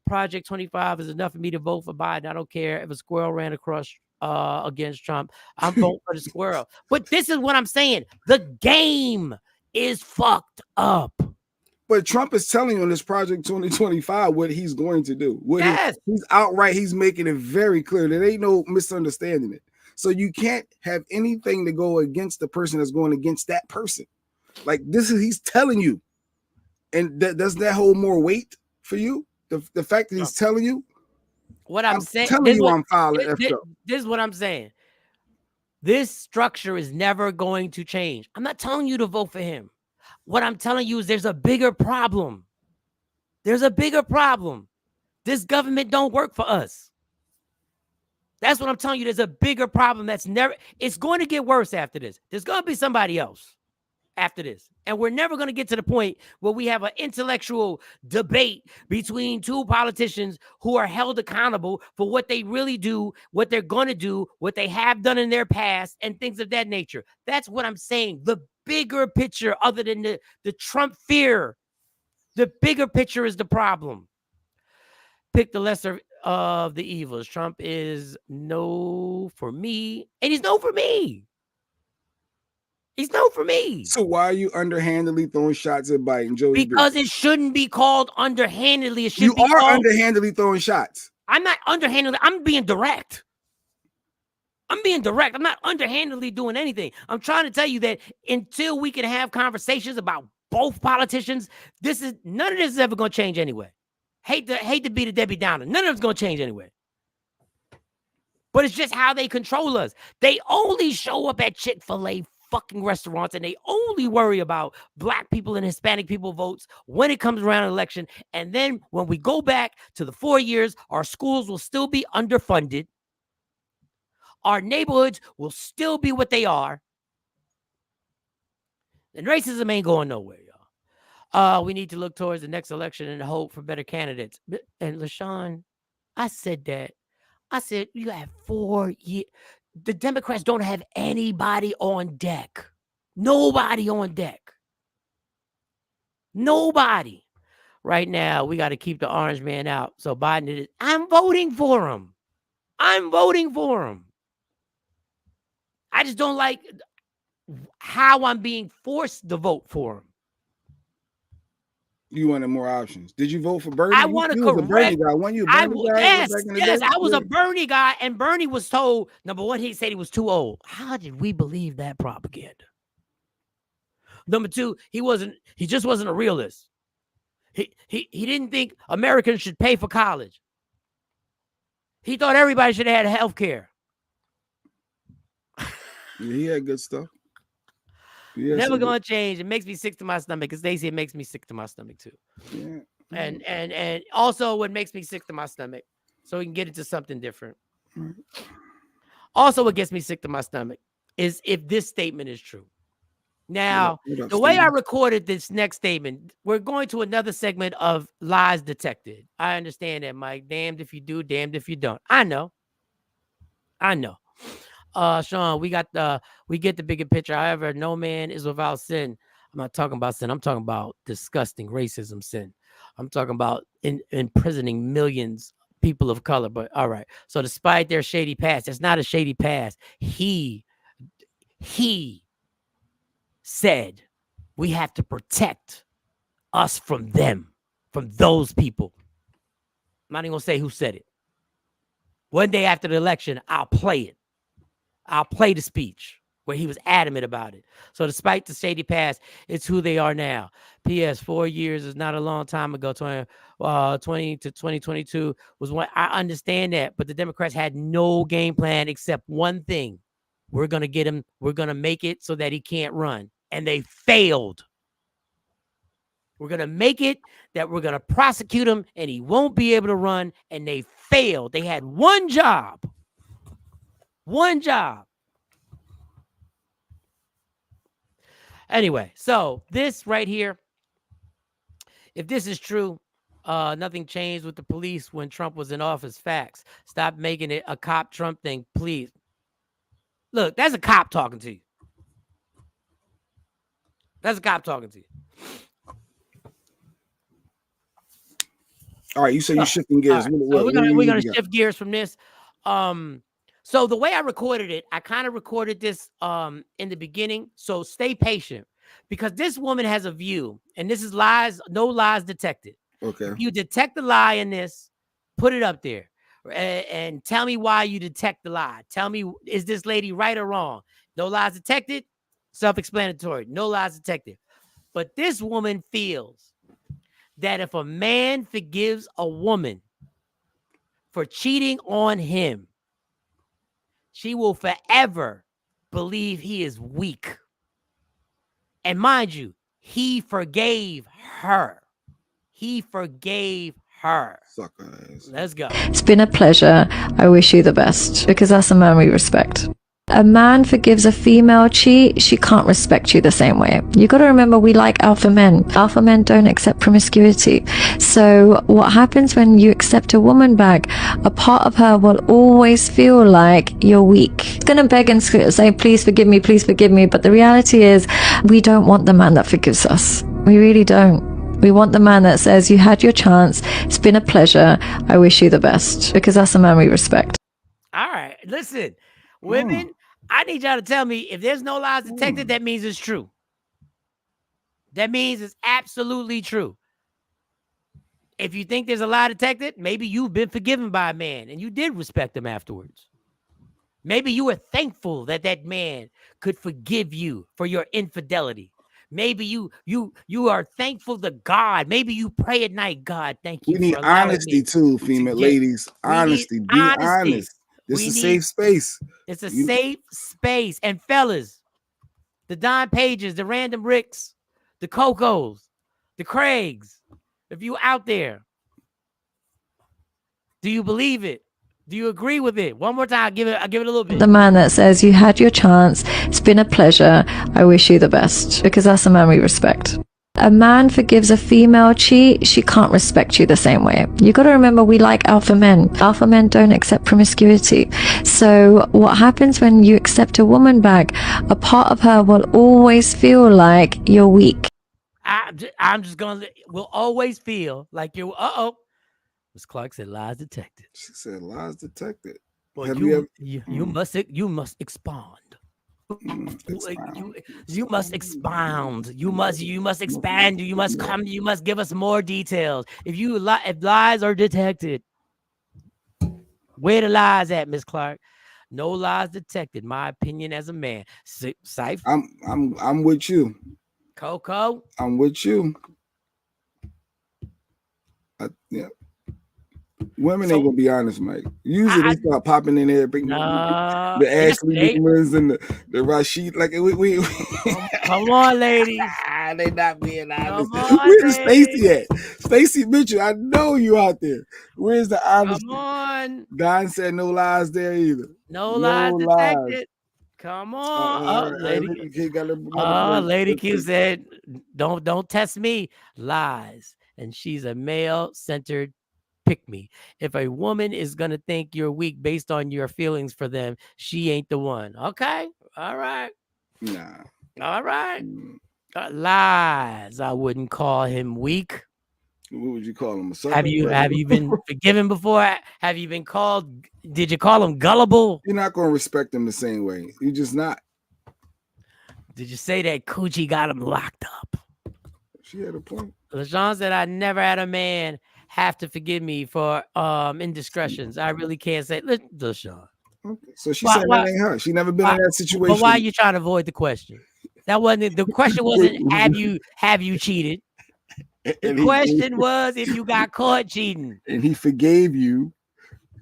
Project 25 is enough for me to vote for Biden. I don't care if a squirrel ran across against Trump. I'm voting for the squirrel. But this is what I'm saying. The game is fucked up. But Trump is telling you on this Project 2025 what he's going to do. He's outright, he's making it very clear. There ain't no misunderstanding it. So you can't have anything to go against the person that's going against that person. Like he's telling you. And doesn't that hold more weight for you? The fact that he's telling you? What I'm saying, telling you I'm filing this is what I'm saying. This structure is never going to change. I'm not telling you to vote for him. What I'm telling you is there's a bigger problem. There's a bigger problem. This government don't work for us. That's what I'm telling you. There's a bigger problem it's going to get worse after this. There's going to be somebody else after this. And we're never going to get to the point where we have an intellectual debate between two politicians who are held accountable for what they really do, what they're going to do, what they have done in their past, and things of that nature. That's what I'm saying. The bigger picture, other than the Trump fear, the bigger picture is the problem. Pick the lesser of the evils. Trump is no for me, and he's no for me. He's no for me. So why are you underhandedly throwing shots at Biden, Joey? Because it shouldn't be called underhandedly. You are underhandedly throwing shots. I'm not underhandedly. I'm being direct. I'm not underhandedly doing anything. I'm trying to tell you that until we can have conversations about both politicians, none of this is ever going to change anyway. Hate to be the Debbie Downer. None of it's going to change anyway. But it's just how they control us. They only show up at Chick-fil-A fucking restaurants, and they only worry about Black people and Hispanic people votes when it comes around an election. And then when we go back to the 4 years, our schools will still be underfunded. Our neighborhoods will still be what they are. And racism ain't going nowhere, y'all. We need to look towards the next election and hope for better candidates. And LaShawn, I said that. I said, you have 4 years. The Democrats don't have anybody on deck. Nobody on deck. Nobody. Right now, we got to keep the orange man out. So Biden did it. I'm voting for him. I just don't like how I'm being forced to vote for him. You wanted more options. Did you vote for Bernie? I want to correct. Was a Bernie guy. Weren't you a Bernie guy? Yes, I was a Bernie guy, and Bernie was told, number one, he said he was too old. How did we believe that propaganda? Number two, he just wasn't a realist. He didn't think Americans should pay for college. He thought everybody should have had health care. Yeah, he had good stuff. Never gonna change. It makes me sick to my stomach. Because Stacey, it makes me sick to my stomach too. Yeah. And also what makes me sick to my stomach, so we can get into something different. Also, what gets me sick to my stomach is if this statement is true. Now, the way I recorded this next statement, we're going to another segment of Lies Detected. I understand that, Mike. Damned if you do, damned if you don't. I know. Sean, we get the bigger picture. However, no man is without sin. I'm not talking about sin. I'm talking about disgusting racism sin. I'm talking about imprisoning millions of people of color. But all right. So despite their shady past, it's not a shady past. He said we have to protect us from them, from those people. I'm not even going to say who said it. One day after the election, I'll play it. I'll play the speech where he was adamant about it. So despite the shady past, it's who they are now. P.S. 4 years is not a long time ago. 2020 to 2022 was when I understand that. But the Democrats had no game plan except one thing. We're going to get him. We're going to make it so that he can't run. And they failed. We're going to make it that we're going to prosecute him and he won't be able to run. And they failed. They had one job. One job. Anyway, so this right here, if this is true, nothing changed with the police when Trump was in office. Facts. Stop making it a cop Trump thing, please. Look, that's a cop talking to you. That's a cop talking to you. All right, you say you're shifting gears. Right. So we're gonna shift gears from this. So the way I recorded it, I kind of recorded this in the beginning. So stay patient because this woman has a view, and this is lies, no lies detected. Okay. If you detect the lie in this, put it up there and tell me why you detect the lie. Tell me, is this lady right or wrong? No lies detected, self-explanatory. No lies detected. But this woman feels that if a man forgives a woman for cheating on him, she will forever believe he is weak. And mind you, he forgave her. He forgave her. Sucker ass. Let's go. It's been a pleasure. I wish you the best because that's a man we respect. A man forgives a female cheat, she can't respect you the same way. You got to remember, we like alpha men. Alpha men don't accept promiscuity. So what happens when you accept a woman back? A part of her will always feel like you're weak. It's going to beg and say, please forgive me, please forgive me. But the reality is, we don't want the man that forgives us. We really don't. We want the man that says, you had your chance. It's been a pleasure. I wish you the best because that's a man we respect. All right. Listen, women, I need y'all to tell me if there's no lies detected, that means it's true. That means it's absolutely true. If you think there's a lie detected, maybe you've been forgiven by a man and you did respect him afterwards. Maybe you were thankful that that man could forgive you for your infidelity. Maybe you are thankful to God. Maybe you pray at night, God, thank you. We need honesty too, female ladies. Honesty. Be honest. This is a safe space. It's a safe space. And fellas, the Don Pages, the Random Ricks, the Cocos, the Craigs, if you out there, do you believe it? Do you agree with it? One more time, I'll give it a little bit. The man that says, you had your chance. It's been a pleasure. I wish you the best because that's a man we respect. A man forgives a female cheat, she can't respect you the same way. You got to remember, we like alpha men. Alpha men don't accept promiscuity. So what happens when you accept a woman back? A part of her will always feel like you're weak. I'm just gonna will always feel like you're. Ms. Clark said lies detected. She said lies detected. Well, you must expound. You must expound. You must expand. You must come. You must give us more details. If lies are detected, where the lies at, Miss Clark? No lies detected. My opinion as a man. Cypher. I'm with you. Coco. I'm with you. Yeah. Women ain't gonna be honest, Mike. Usually they start popping in there, bringing the Ashley Newmans and the Rashid. Like we come on, ladies. They not being honest. Where's Stacy at? Stacy Mitchell, I know you out there. Where's the honesty? Come on. Don said no lies there either. No lies detected. Come on, lady. Lady Q said, "Don't test me." Lies, and she's a male-centered pick me. If a woman is gonna think you're weak based on your feelings for them, she ain't the one. Okay, all right. Nah. All right. Lies. I wouldn't call him weak. What would you call him? A have you been forgiven before? Have you been called? Did you call him gullible? You're not gonna respect him the same way. You're just not. Did you say that Coochie got him locked up? She had a point. LaShawn said, I never had a man have to forgive me for indiscretions. I really can't say. LaShawn. Okay. So she said that ain't her. She never been in that situation. But why are you trying to avoid the question? That wasn't the question. Wasn't have you cheated? The question was if you got caught cheating. And he forgave you.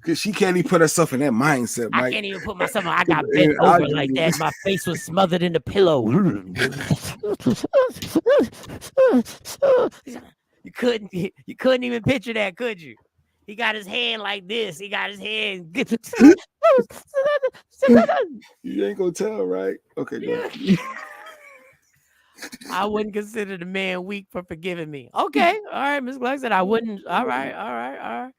Because she can't even put herself in that mindset, Mike. I can't even put myself. I got bent over like that. My face was smothered in the pillow. You couldn't even picture that, could you? He got his hand like this. He got his hand. You ain't gonna tell, right? Okay, go. I wouldn't consider the man weak for forgiving me. Okay, all right, Miss Gluck said I wouldn't. All right.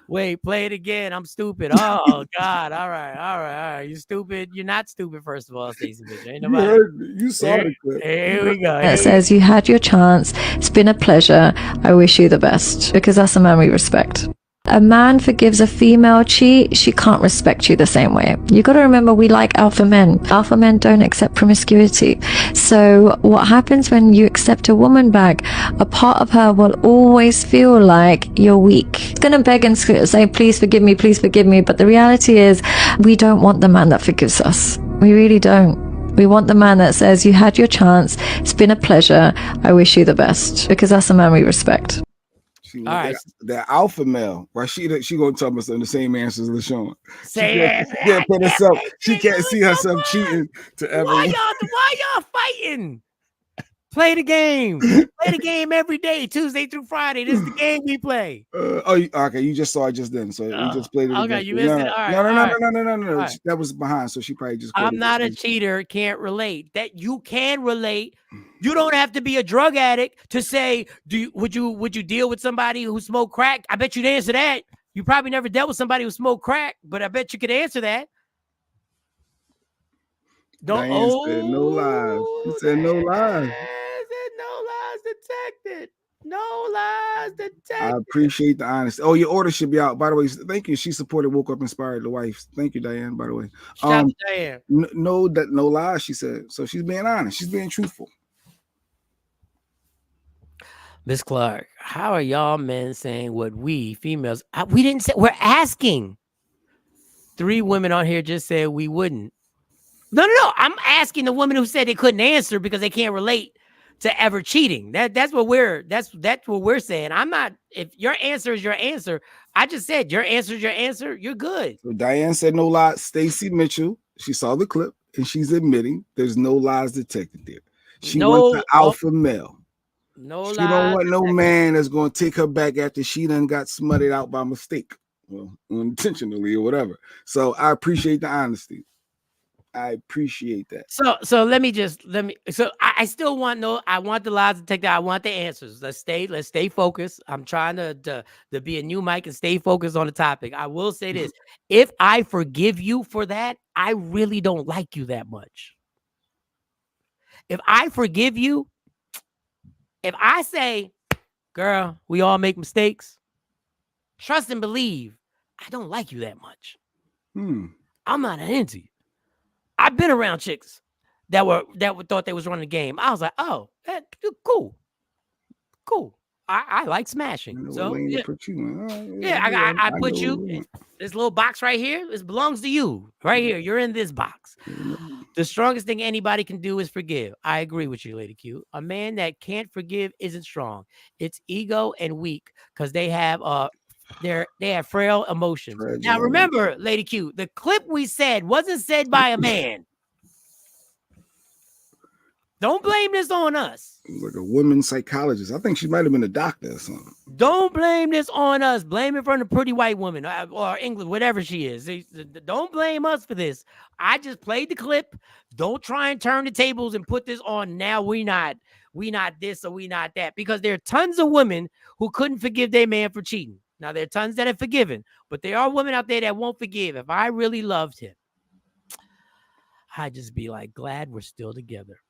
Wait, play it again. I'm stupid. Oh God. All right. You stupid. You're not stupid. First of all, Stacey bitch. Ain't nobody. You heard me. You saw the clip. Here we go. It says you had your chance. It's been a pleasure. I wish you the best, because that's a man we respect. A man forgives a female cheat, she can't respect you the same way. You got to remember, we like alpha men. Alpha men don't accept promiscuity. So what happens when you accept a woman back? A part of her will always feel like you're weak. It's gonna beg and say, please forgive me, please forgive me. But the reality is, we don't want the man that forgives us. We really don't. We want the man that says, you had your chance. It's been a pleasure. I wish you the best, because that's a man we respect. All right, that alpha male, right? She gonna tell us the same answers as LaShawn. She can't put herself. She can't see herself cheating to ever. Why y'all fighting? Play the game. Play the game every day, Tuesday through Friday. This is the game we play. Okay. You just saw it just then, so we just played it. Okay, you missed it. All right. No. Right. That was behind, so she probably just. I'm not a cheater. Can't relate. That you can relate. You don't have to be a drug addict to say, would you deal with somebody who smoked crack? I bet you'd answer that. You probably never dealt with somebody who smoked crack, but I bet you could answer that. Diane said no lies. She said no lies. No lies detected. No lies detected. I appreciate the honesty. Oh, your order should be out. By the way, thank you. She supported Woke Up Inspired the wife. Thank you, Diane, by the way. Shout out to Diane. No lies, she said. So she's being honest. She's being truthful. Miss Clark, how are y'all men saying what we females? We didn't say. We're asking. 3 women on here just said we wouldn't. No. I'm asking the woman who said they couldn't answer because they can't relate to ever cheating. That's what we're saying. I'm not. If your answer is your answer, I just said your answer is your answer. You're good. So Diane said no lies. Stacey Mitchell, she saw the clip and she's admitting there's no lies detected there. She wants an alpha male. No, she don't want no man that's going to take her back after she done got smutted out by mistake, well, unintentionally or whatever. So I appreciate the honesty. I appreciate that. So let me. So I still want I want the lies detected. I want the answers. Let's stay focused. I'm trying to be a new Mike and stay focused on the topic. I will say this: if I forgive you for that, I really don't like you that much. If I forgive you. If I say, girl, we all make mistakes, trust and believe, I don't like you that much. I'm not into you. I've been around chicks that thought they was running the game. I was like, oh, cool. I like smashing. So yeah, I put you. This little box right here, this belongs to you. Right here, you're in this box. The strongest thing anybody can do is forgive. I agree with you, Lady Q. A man that can't forgive isn't strong. It's ego and weak because they have they have frail emotions. Now remember, Lady Q, the clip we said wasn't said by a man. Don't blame this on us. Like a women's psychologist. I think she might have been a doctor or something. Don't blame this on us. Blame it from the pretty white woman or English, whatever she is. Don't blame us for this. I just played the clip. Don't try and turn the tables and put this on. Now we not this or we not that. Because there are tons of women who couldn't forgive their man for cheating. Now there are tons that have forgiven, but there are women out there that won't forgive. If I really loved him, I'd just be like, glad we're still together.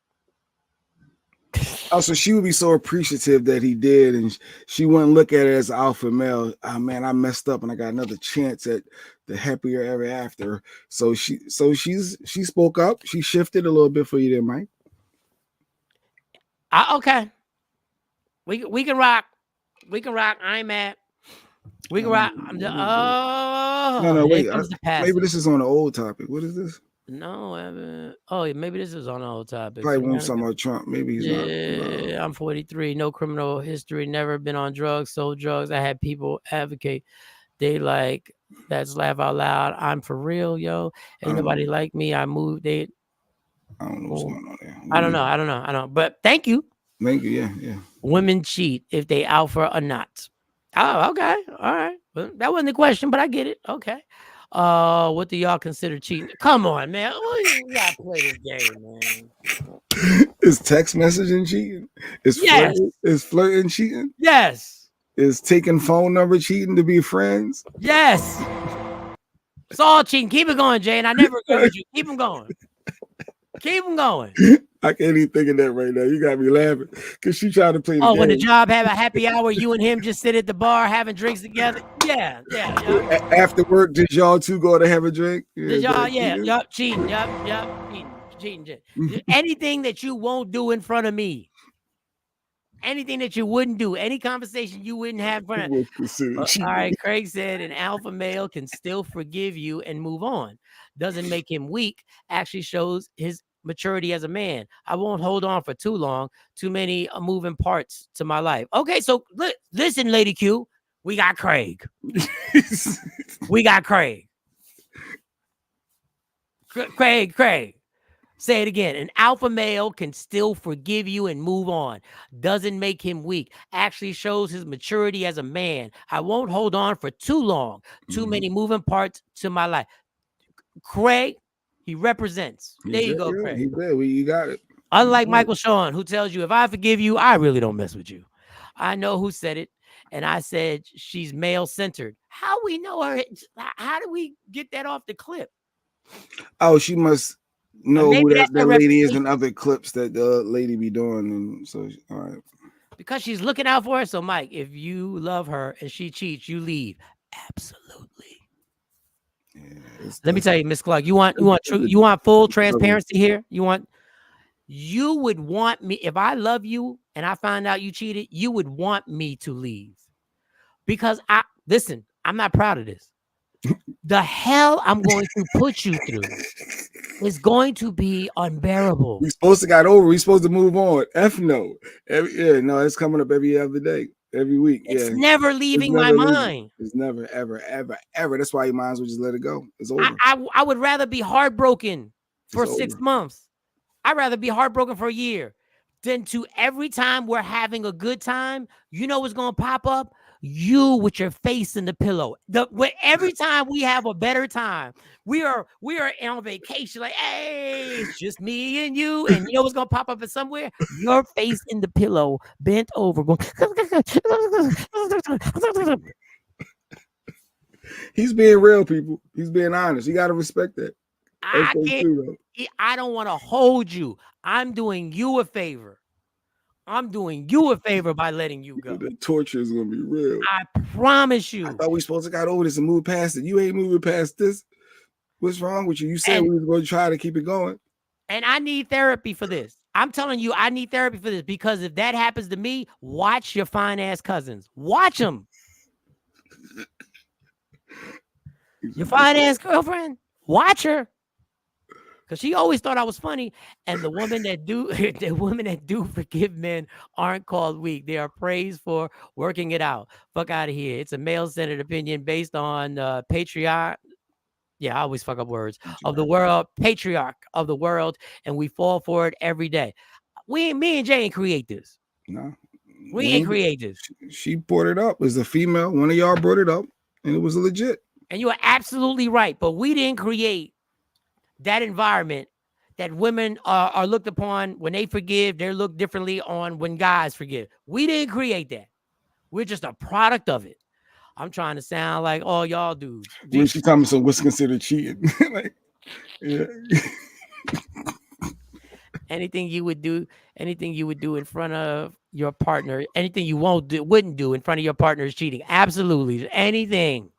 Also, she would be so appreciative that he did, and she wouldn't look at it as alpha male. Oh man, I messed up, and I got another chance at the happier ever after. So she spoke up. She shifted a little bit for you there, Mike. Okay, we can rock. We can rock. I ain't mad. We can rock. No, wait. Maybe this is on the old topic. What is this? No, I haven't. Oh, maybe this is on the old topic. Probably won't talk about Trump. Maybe he's not. Yeah, I'm 43. No criminal history. Never been on drugs. Sold drugs. I had people advocate. They like That's Laugh Out Loud. I'm for real, yo. Ain't nobody like me. I moved. I don't know what's going on there. I don't know. But thank you. Thank you. Yeah. Women cheat if they out for a knot. Oh, okay. All right. Well, that wasn't the question, but I get it. Okay. What do y'all consider cheating? Come on, man. We gotta play this game, man. Is text messaging cheating? Is flirting cheating? Yes. Is taking phone number cheating to be friends? Yes. It's all cheating. Keep it going, Jay. And I never agree with you. Keep them going. Keep them going. I can't even think of that right now. You got me laughing because she tried to play the game. When the job have a happy hour, you and him just sit at the bar having drinks together. Yeah. After work, did y'all two go to have a drink? Did y'all? Cheating. Cheating. Anything that you won't do in front of me. Anything that you wouldn't do, any conversation you wouldn't have in front of. All right, Craig said an alpha male can still forgive you and move on. Doesn't make him weak, actually shows his maturity as a man. I won't hold on for too long. Too many moving parts to my life. Okay, so listen, Lady Q, we got Craig. We got Craig. Craig. Say it again. An alpha male can still forgive you and move on. Doesn't make him weak. Actually shows his maturity as a man. I won't hold on for too long. Too many moving parts to my life. Craig, he represents. There you go, Craig. He's there. You got it. Unlike Michael Sean, who tells you, if I forgive you, I really don't mess with you. I know who said it. And I said she's male-centered. How we know her? How do we get that off the clip? Oh, she must know who that lady is in other clips that the lady be doing. And so, all right. Because she's looking out for her. So, Mike, if you love her and she cheats, you leave. Absolutely. Yeah, let me tell you, Miss Clark, you want full transparency here? You would want me, if I love you and I find out you cheated, you would want me to leave. Because I'm not proud of this. The hell I'm going to put you through is going to be unbearable. We supposed to got over. We supposed to move on. F no. It's coming up every other day, every week. It's never leaving my mind. It's never, ever, ever, ever. That's why you might as well just let it go. It's over. I would rather be heartbroken for 6 months. I'd rather be heartbroken for a year than to every time we're having a good time. You know what's going to pop up? You with your face in the pillow. Every time we have a better time, we are on vacation. Like, hey, it's just me and you. And you know what's gonna pop up at somewhere? Your face in the pillow, bent over, going. He's being real, people. He's being honest. You got to respect that. I don't want to hold you. I'm doing you a favor. By letting you go. The torture is gonna be real. I promise you. I thought we supposed to got over this and move past it. You ain't moving past this. What's wrong with you? You said we was going to try to keep it going. And I need therapy for this. I'm telling you, I need therapy for this because if that happens to me, watch your fine ass cousins. Watch them. Your fine ass girlfriend. Watch her. Because she always thought I was funny. And the women that do forgive men aren't called weak. They are praised for working it out. Fuck out of here. It's a male-centered opinion based on patriarch. Yeah, I always fuck up words. Of the world, patriarch of the world. And we fall for it every day. Me and Jay ain't create this. No. We ain't create this. She brought it up. It was a female. One of y'all brought it up. And it was legit. And you are absolutely right. But we didn't create that environment that women are looked upon when they forgive, they're looked differently on when guys forgive. We didn't create that. We're just a product of it. I'm trying to sound like all y'all dudes. When she telling me so what's considered cheating? Like, yeah. Anything you would do in front of your partner, anything you wouldn't do in front of your partner is cheating. Absolutely. Anything.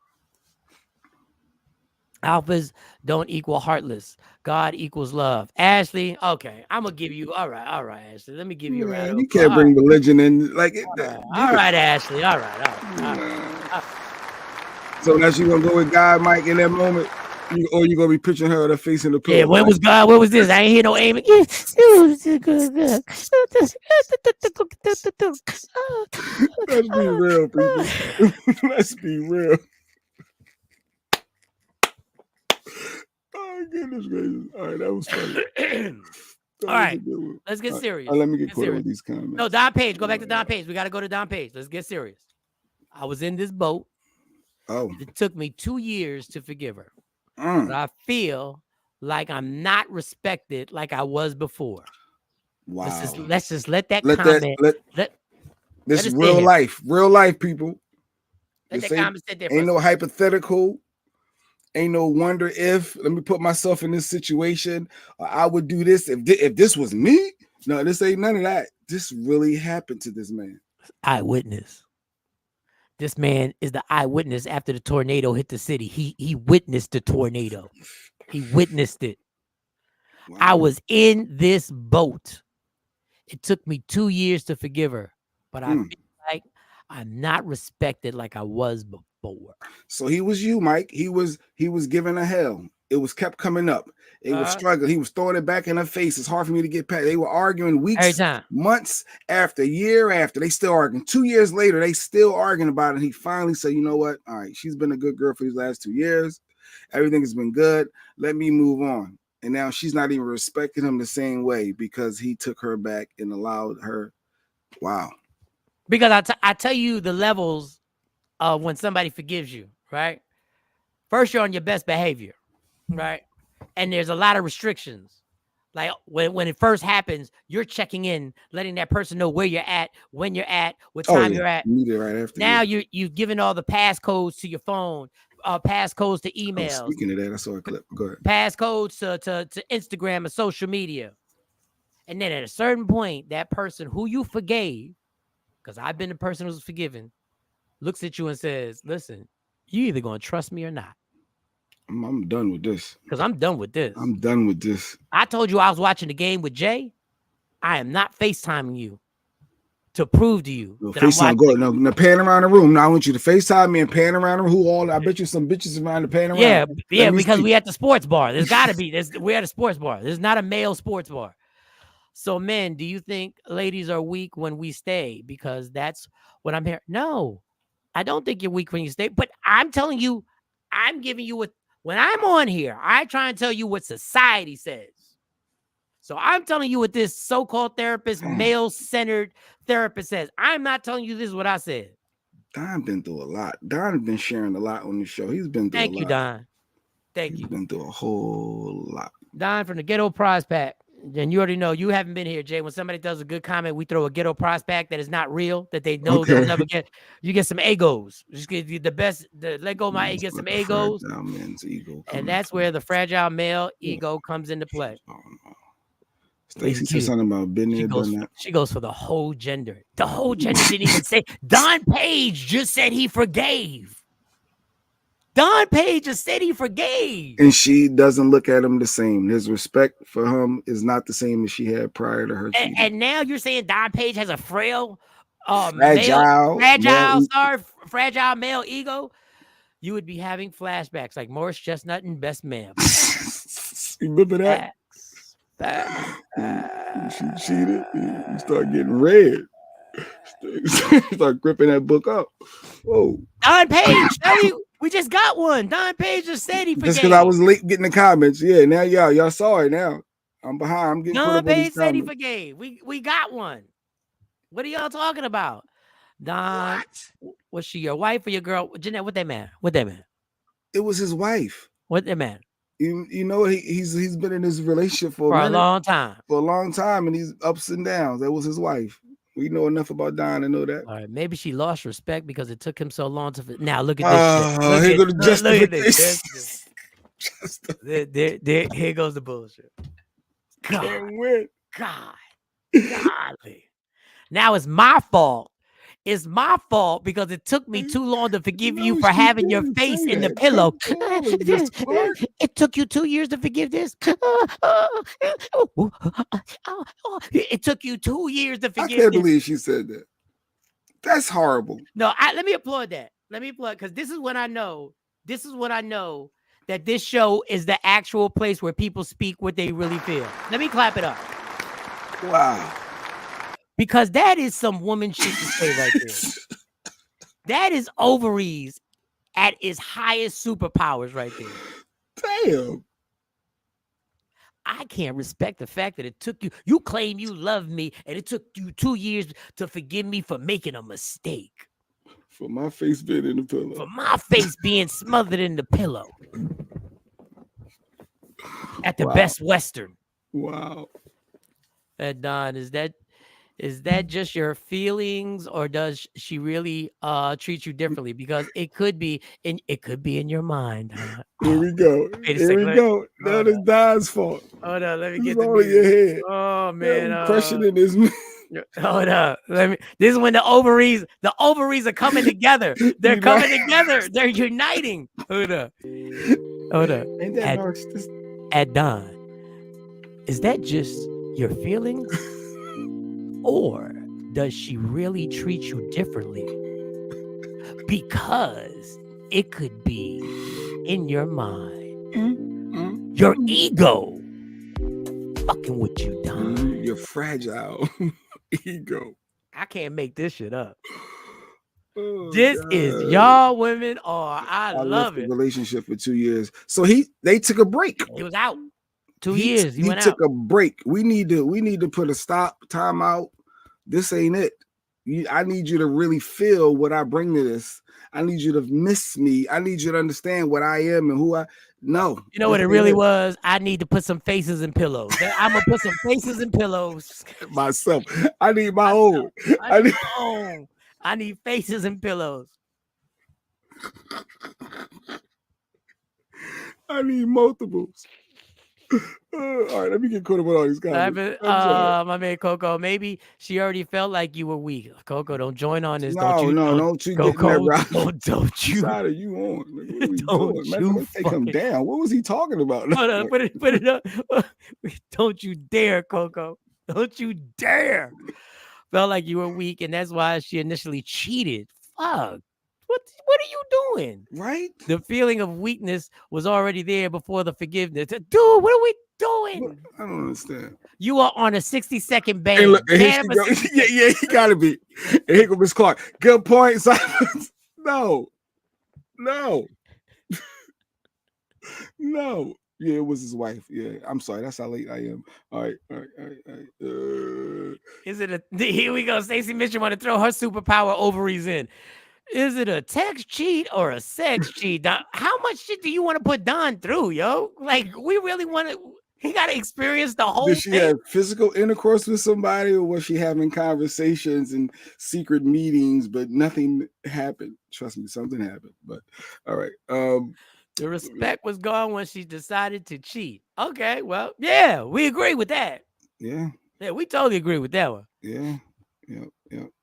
Alphas don't equal heartless. God equals love. Ashley, okay, I'm gonna give you. All right, Ashley. Let me give you a round. You can't bring religion in like it. All right, Ashley. All right. So now you gonna go with God, Mike, in that moment, or you gonna be picturing her with her face in the pillow? Yeah, where was God? Where was this? I ain't hear no aiming. Let's be real, people. Let's be real. goodness gracious. All right, that was funny. All right, let's get serious. Let me get caught up with these comments. No, Don Page. Go back to Don Page. We got to go to Don Page. Let's get serious. I was in this boat. Oh. It took me 2 years to forgive her. But I feel like I'm not respected like I was before. Wow. Let's just let that comment. This is real life. Real life, people. Let that comment sit there. Ain't no hypothetical. Ain't no wonder if. Let me put myself in this situation. I would do this if this was me. No, this ain't none of that. This really happened to this man. Eyewitness. This man is the eyewitness after the tornado hit the city. He witnessed the tornado. He witnessed it. Wow. I was in this boat. It took me 2 years to forgive her, but I feel like I'm not respected like I was before. So he was you, Mike. He was giving her hell. It was kept coming up. It was struggling. He was throwing it back in her face. It's hard for me to get past. They were arguing weeks, months after, year after. They still arguing. 2 years later, they still arguing about it. He finally said, you know what? All right, she's been a good girl for these last 2 years. Everything has been good. Let me move on. And now she's not even respecting him the same way because he took her back and allowed her. Wow. Because I tell you the levels of when somebody forgives you, right? First, you're on your best behavior, right? And there's a lot of restrictions. Like when it first happens, you're checking in, letting that person know where you're at, when you're at, what time you're at. Right after now you've given all the passcodes to your phone, passcodes to emails. Speaking of that, I saw a clip. Go ahead. Passcodes to Instagram and social media. And then at a certain point, that person who you forgave, because I've been the person who's forgiven, looks at you and says, listen, you either going to trust me or not. I'm done with this. Because I'm done with this. I'm done with this. I told you I was watching the game with Jay. I am not FaceTiming you to prove to you that FaceTime, go ahead. Now pan around the room. Now I want you to FaceTime me and pan around the room. I bet you some bitches around the pan around. Yeah, because we at the sports bar. There's got to be. We're at a sports bar. There's not a male sports bar. So, men, do you think ladies are weak when we stay? Because that's what I'm hearing. No, I don't think you're weak when you stay. But I'm telling you, I'm giving you what. When I'm on here, I try and tell you what society says. So I'm telling you what this so-called therapist, male-centered therapist says. I'm not telling you this is what I said. Don been through a lot. Don been sharing a lot on the show. He's been through a lot. Thank you, Don. Thank you. He's been through a whole lot. Don from the Ghetto Prize Pack. And you already know, you haven't been here, Jay. When somebody does a good comment, we throw a Ghetto Prize Pack that is not real, that they know they'll never get. You get some egos. Just get the best. Let go of my ego, get some egos. And that's where the fragile male ego comes into play. Stacey said something about been there, done that. She goes for the whole gender. The whole gender didn't even say. Don Page just said he forgave. Don Page just said he forgave. And she doesn't look at him the same. His respect for him is not the same as she had prior to her. And now you're saying Don Page has a fragile male ego. You would be having flashbacks like Morris Chestnut and Best Man. You remember that? She cheated. You start getting red. Start gripping that book up. Whoa. Don Page, we just got one. Don Page just said he forgave. Just because I was late getting the comments. Yeah, now y'all saw it now. I'm behind. I'm getting Don Page said he forgave. We got one. What are y'all talking about? Don, was she your wife or your girl? Jeanette, what that man? It was his wife. What that man? You know, he's been in this relationship for a long time. For a long time, and he's ups and downs. That was his wife. We know enough about Don to know that. All right, maybe she lost respect because it took him so long to. Now look at this. Here goes the justification. Here goes the bullshit. God. Golly. Now it's my fault. It's my fault because it took me too long to forgive you for having your face in the pillow. It took you 2 years to forgive this. It took you 2 years to forgive this. I can't believe she said that. That's horrible. No, let me applaud that. Because this is when I know that this show is the actual place where people speak what they really feel. Let me clap it up. Wow. Because that is some woman shit to say right there. That is ovaries at its highest superpowers right there. Damn. I can't respect the fact that it took you. You claim you love me, and it took you 2 years to forgive me for making a mistake. For my face being in the pillow. For my face being smothered in the pillow. At the Best Western. Wow. Don, is that just your feelings, or does she really treat you differently? Because it could be in your mind. Here we go. Here we go. That is Don's fault. Hold on, let me This get is the all in your music. head. Oh man, crushing in his. Hold up. This is when the ovaries are coming together. They're coming together. They're uniting. Hold up. Ain't that narcissistic? At Don, is that just your feelings? Or does she really treat you differently? Because it could be in your mind. Your ego fucking with you, Don. Your fragile ego. I can't make this shit up. Oh, this God. Is y'all women. Oh, I love it. Relationship for 2 years. So they took a break. He was out 2 years. He went took out. a break. We need to put a time out. This ain't it. I need you to really feel what I bring to this. I need you to miss me. I need you to understand what I am and who I. No, you know what it really was? I need to put some faces in pillows. I'm gonna put some faces in pillows myself. I need my own. I need my own. I need faces and pillows. I need multiples. All right, let me get caught up with all these guys. My man Coco, maybe she already felt like you were weak. Coco, don't join on this. Don't you Coco, don't you? What side are you on? Like, what are we doing? Man, take him down. What was he talking about? Hold on, put it up. Don't you dare, Coco. Don't you dare. Felt like you were weak, and that's why she initially cheated. Fuck. What are you doing? Right? The feeling of weakness was already there before the forgiveness. Dude, what are we doing? I don't understand. You are on a 60-second ban. Hey, look, yeah, he gotta be. And here goes Miss Clark. Good point, Simon. No. No. Yeah, it was his wife. Yeah, I'm sorry. That's how late I am. All right. Is it here we go. Stacey Mitchell want to throw her superpower ovaries in. Is it a text cheat or a sex cheat? How much shit do you want to put Don through, yo? Like, we really want to. He got to experience the whole Did she have physical intercourse with somebody, or was she having conversations and secret meetings, but nothing happened? Trust me, something happened. But all right. The respect was gone when she decided to cheat. Okay, well, yeah, we agree with that. Yeah, we totally agree with that one. Yeah.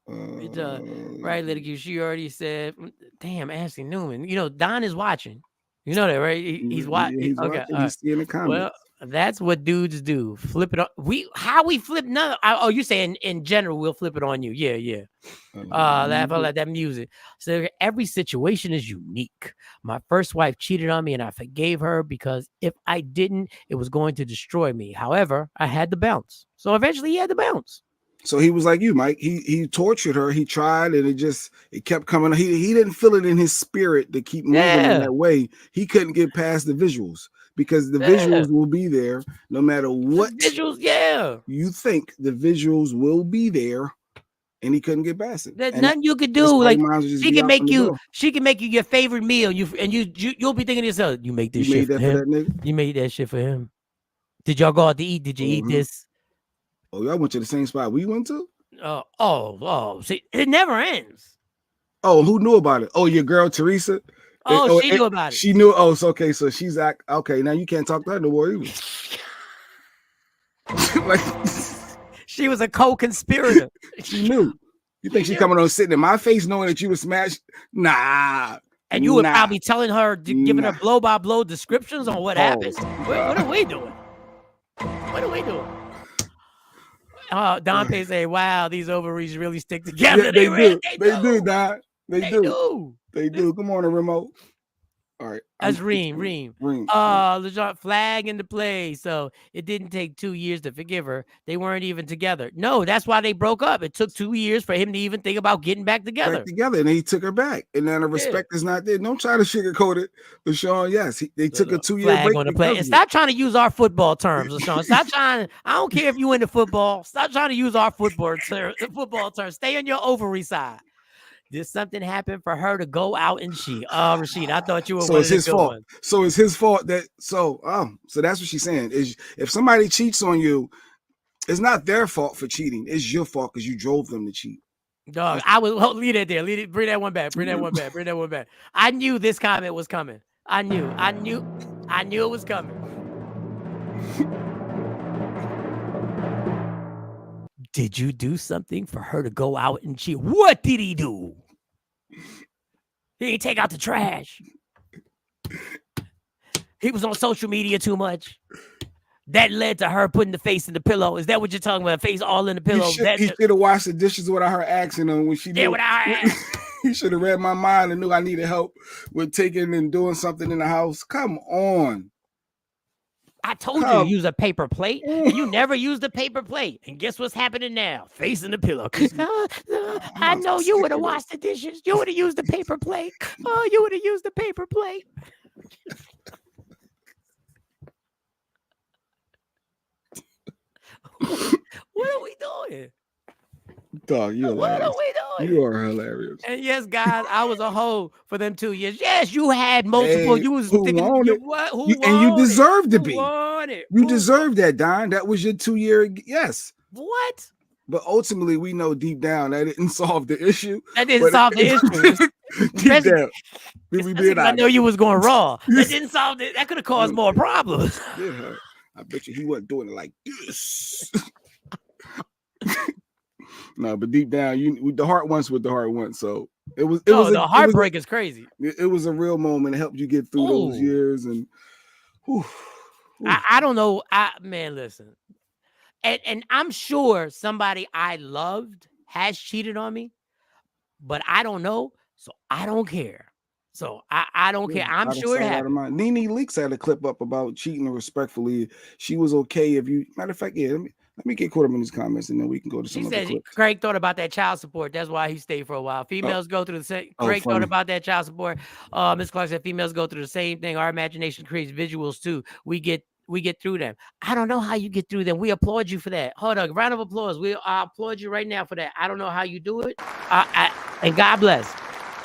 Right, Litigate. She already said, "Damn, Ashley Newman." You know, Don is watching. You know that, right? He's watching. He's watching. He's seeing the comments. Well, that's what dudes do. Flip it on. How we flip none. Oh, you saying in general we'll flip it on you? Yeah. Laugh out like that music. So every situation is unique. My first wife cheated on me, and I forgave her because if I didn't, it was going to destroy me. However, I had to bounce. So eventually, he had to bounce. So he was like you, Mike. He tortured her. He tried, and it kept coming. He didn't feel it in his spirit to keep moving in that way. He couldn't get past the visuals because the visuals will be there no matter what. Visuals, yeah. You think the visuals will be there, and he couldn't get past it. There's nothing you could do. Like she can make you your favorite meal. You'll be thinking to yourself, you make this shit for him. That nigga? You made that shit for him. Did y'all go out to eat? Did you eat this? Oh, y'all went to the same spot we went to? See, it never ends. Oh, who knew about it? Oh, your girl Teresa? She knew about it. She knew. Oh, so okay, so she's okay. Now you can't talk to her no more either. She was a co-conspirator. She knew. You think she's coming on sitting in my face knowing that you were smashed? Nah. And you were probably telling her, giving her blow by blow descriptions on what happens. What are we doing? What are we doing? Dante say, "Wow, these ovaries really stick together." Yeah, they do, Don. They do. They do. Come on, the remote. All right. That's Reem. Reem. LeJean flag into play. So it didn't take 2 years to forgive her. They weren't even together. No, that's why they broke up. It took 2 years for him to even think about getting back together. And he took her back. And then the respect is not there. Don't try to sugarcoat it, LaShawn. Yes, they took a 2-year break on the play. And stop trying to use our football terms, LaShawn. Stop trying. I don't care if you into football. Stop trying to use our football terms. Stay on your ovary side. Did something happen for her to go out and cheat? Oh, Rashid, I thought you were one of the good ones. So it's his fault that so that's what she's saying. Is if somebody cheats on you, it's not their fault for cheating. It's your fault because you drove them to cheat. Dog, leave it there. Bring that one back. Bring that one back. I knew this comment was coming. I knew it was coming. Did you do something for her to go out and cheat? What did he do? He didn't take out the trash. He was on social media too much. That led to her putting the face in the pillow. Is that what you're talking about? Face all in the pillow. He should have washed the dishes without her asking him when she did. Without her asking. He should have read my mind and knew I needed help with taking and doing something in the house. Come on. I told you to use a paper plate. You never used a paper plate. And guess what's happening now? Face in the pillow. I know you would have washed the dishes. You would have used the paper plate. Oh, you would have used the paper plate. What are we doing? Dog, you're hilarious. What are we doing? You are hilarious. And yes, guys, I was a hoe for them 2 years. Yes, you had multiple. You was thinking, and you deserve to be. You deserve that, Don. That was your 2-year. Yes. What? But ultimately, we know deep down that didn't solve the issue. That didn't solve the issue. Deep down. I know you was going raw. That didn't solve it. That could have caused more problems. Yeah, I bet you he wasn't doing it like this. No, but deep down, the heart wants what the heart wants. So it was. The heartbreak is crazy. It was a real moment. It helped you get through those years, and I don't know. Man, listen, and I'm sure somebody I loved has cheated on me, but I don't know, so I don't care. So I don't care. I'm sure it happened. Nene Leakes had a clip up about cheating respectfully. She was okay if you. Matter of fact, yeah. Let me get caught up in these comments, and then we can go to some other clips. Craig thought about that child support. That's why he stayed for a while. Females go through the same. Craig thought about that child support. Ms. Clark said females go through the same thing. Our imagination creates visuals too. We get through them. I don't know how you get through them. We applaud you for that. Hold on, round of applause. I applaud you right now for that. I don't know how you do it. And God bless.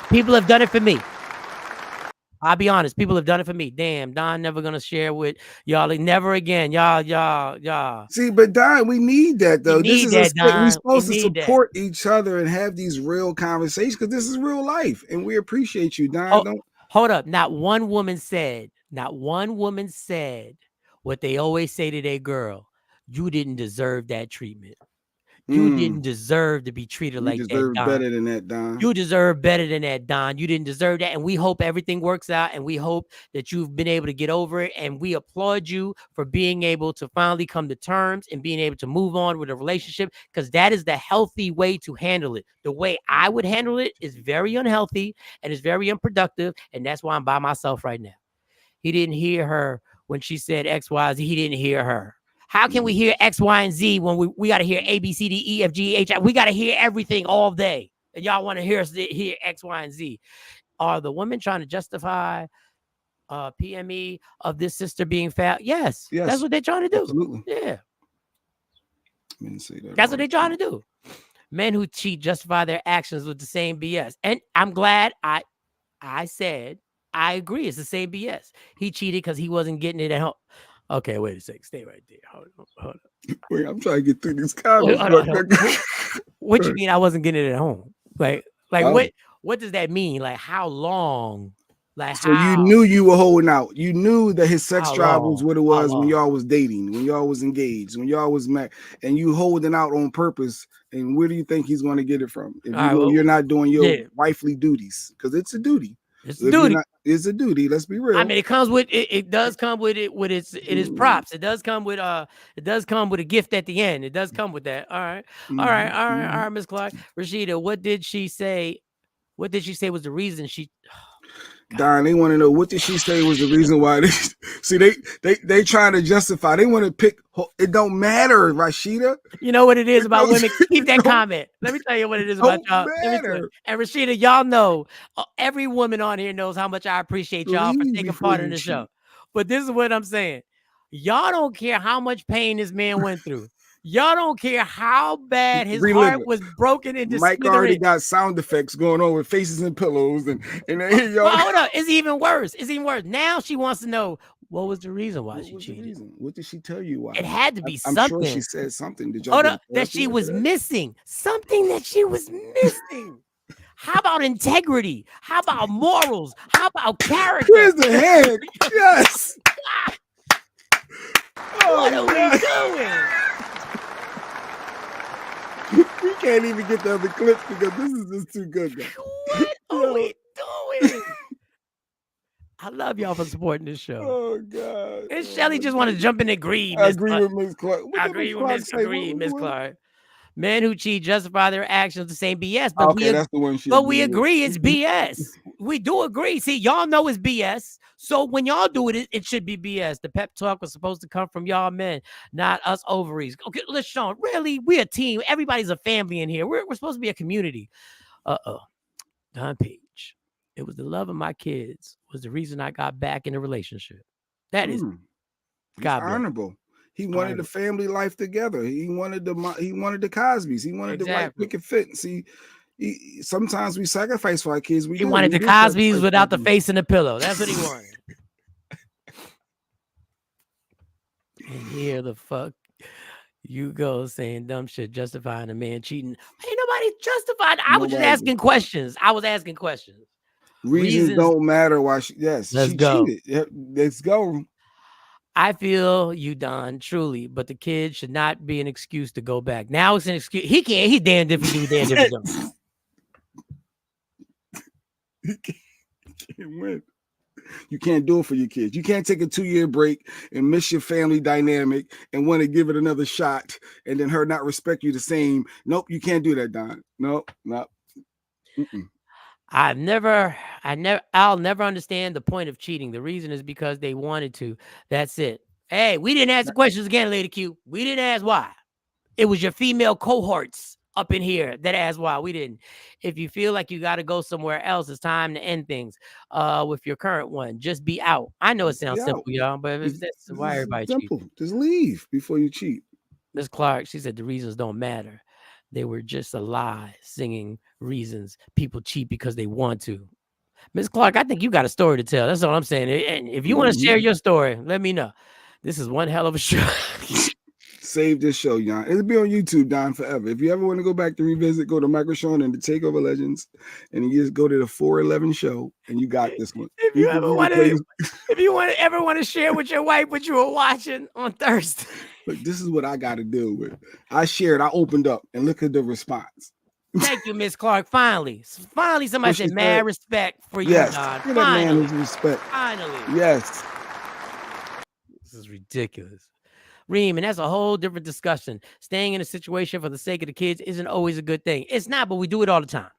People have done it for me. I'll be honest. People have done it for me. Damn, Don never gonna share with y'all. Like, never again. Y'all. See, but Don, we need that though. We're supposed to support each other and have these real conversations because this is real life, and we appreciate you, Don. Hold up. Not one woman said what they always say to their girl. You didn't deserve that treatment. You didn't deserve to be treated like that, Don. You deserve better than that, Don. You deserve better than that, Don. You didn't deserve that. And we hope everything works out. And we hope that you've been able to get over it. And we applaud you for being able to finally come to terms and being able to move on with a relationship, because that is the healthy way to handle it. The way I would handle it is very unhealthy and is very unproductive. And that's why I'm by myself right now. He didn't hear her when she said X, Y, Z. He didn't hear her. How can we hear X, Y, and Z when we got to hear A, B, C, D, E, F, G, H, I? We got to hear everything all day. And y'all want to hear us hear X, Y, and Z. Are the women trying to justify PME of this sister being fat? Yes. That's what they're trying to do. Absolutely. Yeah. I didn't say that. That's what they're trying to do. Men who cheat justify their actions with the same BS. And I'm glad I said, I agree. It's the same BS. He cheated because he wasn't getting it at home. Okay, wait a second. Stay right there. Hold on. Wait, I'm trying to get through these comments. What you mean I wasn't getting it at home? What does that mean? Like, how long? You knew you were holding out. You knew that his sex drive was what it was when y'all was dating, when y'all was engaged, when y'all was married, and you holding out on purpose. And where do you think he's going to get it from? If you're not doing your wifely duties, because it's a duty. It's a duty. It's a duty. Let's be real. I mean, it comes with it. It does come with it with its props. It does come with a gift at the end. It does come with that. All right, Miss Clark. Rashida, what did she say? What did she say was the reason she? Don, they want to know what did she say was the reason why they see they trying to justify. They want to pick. It don't matter, Rashida. You know what it is about women? Keep that don't- comment. Let me tell you what it is about y'all. Let me tell you. And Rashida, y'all know every woman on here knows how much I appreciate y'all for taking part in the show. But this is what I'm saying. Y'all don't care how much pain this man went through. Y'all don't care how bad his heart was broken into Mike already got sound effects going on with faces and pillows, and y'all. Hold up, it's even worse. It's even worse. Now she wants to know what was the reason why she cheated. What did she tell you why? It had to be I'm something. sure she said something. Did y'all hold up, that she was missing? Something that she was missing. How about integrity? How about morals? How about character? Where's the hand? Yes. What are we doing? We can't even get the other clips because this is just too good. What are we doing? I love y'all for supporting this show. Oh God! And Shelly just want to jump in and agree. I agree with Ms. Clark. I agree with Ms. Clark. Men who cheat justify their actions the same BS. But that's the one. But we agree it's BS. We do agree. See, y'all know it's BS. So when y'all do it, it should be BS. The pep talk was supposed to come from y'all men, not us ovaries. Okay, let's Sean. Really, we're a team. Everybody's a family in here. We're supposed to be a community. Don Page. It was the love of my kids was the reason I got back in a relationship. That is honorable. He wanted the family life together. He wanted the Cosbys. He wanted the right picket fit. See, sometimes we sacrifice for our kids. He wanted the Cosbys without the face in the pillow. That's what he wanted. And here the fuck you go saying dumb shit, justifying a man cheating. Ain't nobody justified. I was just asking questions. I was asking questions. Reasons don't matter why she cheated. Yeah, let's go. I feel you, Don, truly, but the kid should not be an excuse to go back. Now it's an excuse. He can't. He's damned if he do, damned if he don't. He can't win. You can't do it for your kids. You can't take a 2-year break and miss your family dynamic and want to give it another shot and then her not respect you the same. Nope, you can't do that, Don. Nope. I'll never understand the point of cheating. The reason is because they wanted to. That's it. Hey, we didn't ask the questions again, Lady Q. We didn't ask why. It was your female cohorts up in here that asked why. We didn't. If you feel like you got to go somewhere else, it's time to end things with your current one. Just be out. I know it sounds simple, y'all, but that's why everybody cheats. Just leave before you cheat. Ms. Clark, she said the reasons don't matter. They were just a lie, singing reasons people cheat because they want to. Ms. Clark, I think you got a story to tell. That's all I'm saying. And if you want to share your story, let me know. This is one hell of a show. Save this show, Jan. It'll be on YouTube, Don, forever. If you ever want to go back to revisit, go to Michael Sean and the Takeover Legends, and you just go to the 411 show, and you got this one. If you ever want to share with your wife what you were watching on Thursday. Look, this is what I got to deal with. I shared, I opened up, and look at the response. Thank you, Miss Clark. Finally, somebody said, "Mad respect for you, yes. Don." Give that man his respect. Finally, yes. This is ridiculous. Reem, and that's a whole different discussion. Staying in a situation for the sake of the kids isn't always a good thing. It's not, but we do it all the time.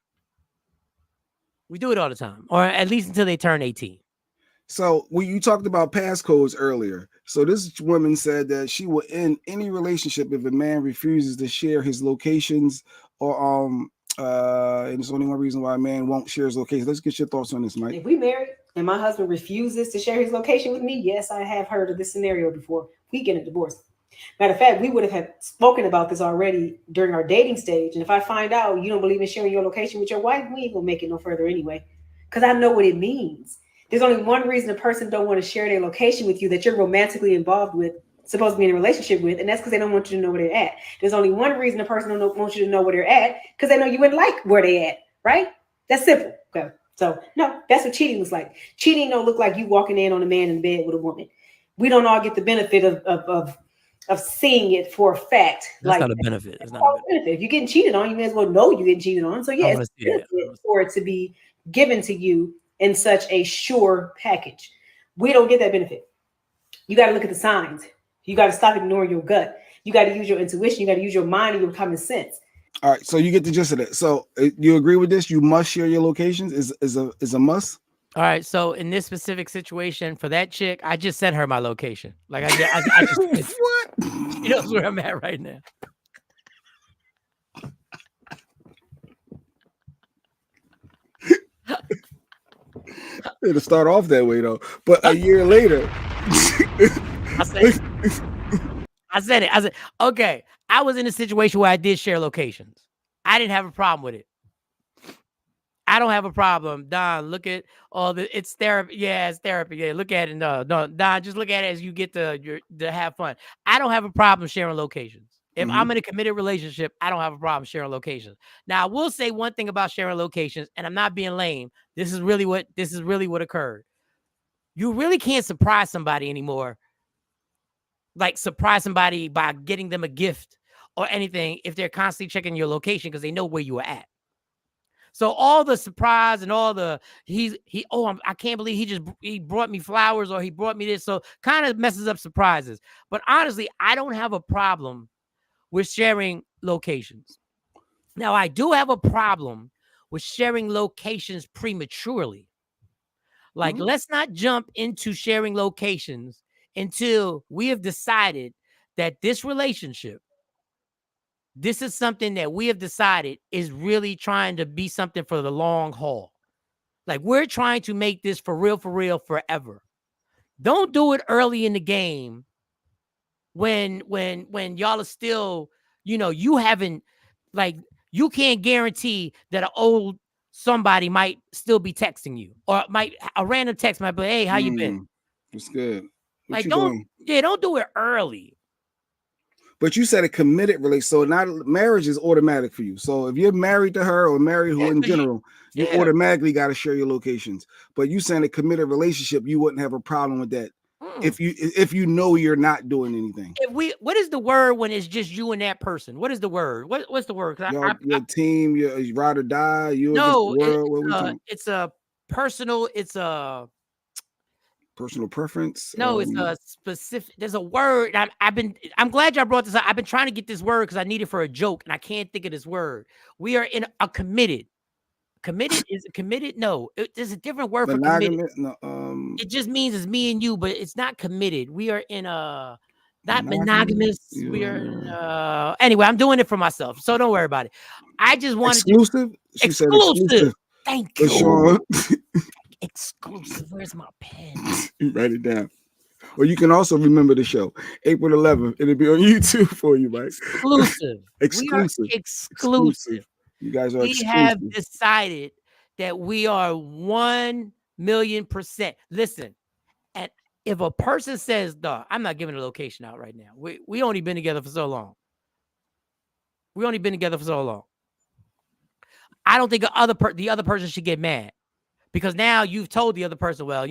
We do it all the time, or at least until they turn 18. So you talked about passcodes earlier. So this woman said that she will end any relationship if a man refuses to share his locations or and it's only one reason why a man won't share his location. Let's get your thoughts on this, Mike. If we married and my husband refuses to share his location with me, yes, I have heard of this scenario before. We get a divorce. Matter of fact, we would have spoken about this already during our dating stage. And if I find out you don't believe in sharing your location with your wife, we ain't gonna make it no further anyway. Because I know what it means. There's only one reason a person don't want to share their location with you that you're romantically involved with, supposed to be in a relationship with, and that's because they don't want you to know where they're at. There's only one reason a person don't want you to know where they're at, because they know you wouldn't like where they at, right? That's simple. Okay. So no, that's what cheating looks like. Cheating don't look like you walking in on a man in bed with a woman. We don't all get the benefit of seeing it for a fact. That's not a benefit. It's not a benefit. If you're getting cheated on, you may as well know you're getting cheated on. So yeah, it's a benefit for it to be given to you in such a sure package. We don't get that benefit. You got to look at the signs. You got to stop ignoring your gut. You got to use your intuition. You got to use your mind and your common sense. All right, so you get the gist of it. So you agree with this? You must share your locations is a must. All right. So in this specific situation for that chick, I just sent her my location. Like I just What? she knows where I'm at right now. It'll start off that way though, but a year later, I said it. I said, okay. I was in a situation where I did share locations. I didn't have a problem with it. I don't have a problem. Don, look at all the it's therapy. Yeah, it's therapy. Yeah, look at it. No, Don, just look at it as you get to have fun. I don't have a problem sharing locations. If I'm in a committed relationship, I don't have a problem sharing locations. Now, I will say one thing about sharing locations, and I'm not being lame. This is really what occurred. You really can't surprise somebody anymore. Like surprise somebody by getting them a gift or anything if they're constantly checking your location because they know where you are at. So all the surprise and all the I can't believe he brought me flowers or he brought me this. So kind of messes up surprises. But honestly, I don't have a problem with sharing locations. Now I do have a problem with sharing locations prematurely. Like, let's not jump into sharing locations until we have decided that this relationship, this is something that we have decided is really trying to be something for the long haul. Like, we're trying to make this for real, forever. Don't do it early in the game when y'all are still, you haven't, like, you can't guarantee that an old somebody might still be texting you, or a random text might be, hey, how you been? It's good. What Like, you don't do it early. But you said a committed relationship, so not marriage is automatic for you. So if you're married to her or married who in general, you automatically got to share your locations. But you saying a committed relationship, you wouldn't have a problem with that if you know you're not doing anything. What is the word when it's just you and that person? What is the word? What's the word? Your team, your ride or die, you against the world. What we talking? It's a personal. It's a personal preference. No, it's a specific. There's a word. I'm glad y'all brought this up. I've been trying to get this word because I need it for a joke, and I can't think of this word. We are in a committed. Committed is committed. No, there's a different word for committed. No, it just means it's me and you, but it's not committed. We are in a not monogamous. We are anyway. I'm doing it for myself, so don't worry about it. I just wanted exclusive. She said exclusive. Thank you. Sean. Exclusive. Where's my pen? Write it down. Or you can also remember the show, April 11th. It'll be on YouTube for you, Mike. Exclusive. Exclusive. You guys are we exclusive. Have decided that we are 1,000,000%. Listen, and if a person says, "Dog, I'm not giving a location out right now. We only been together for so long. I don't think the other person should get mad because now you've told the other person, well,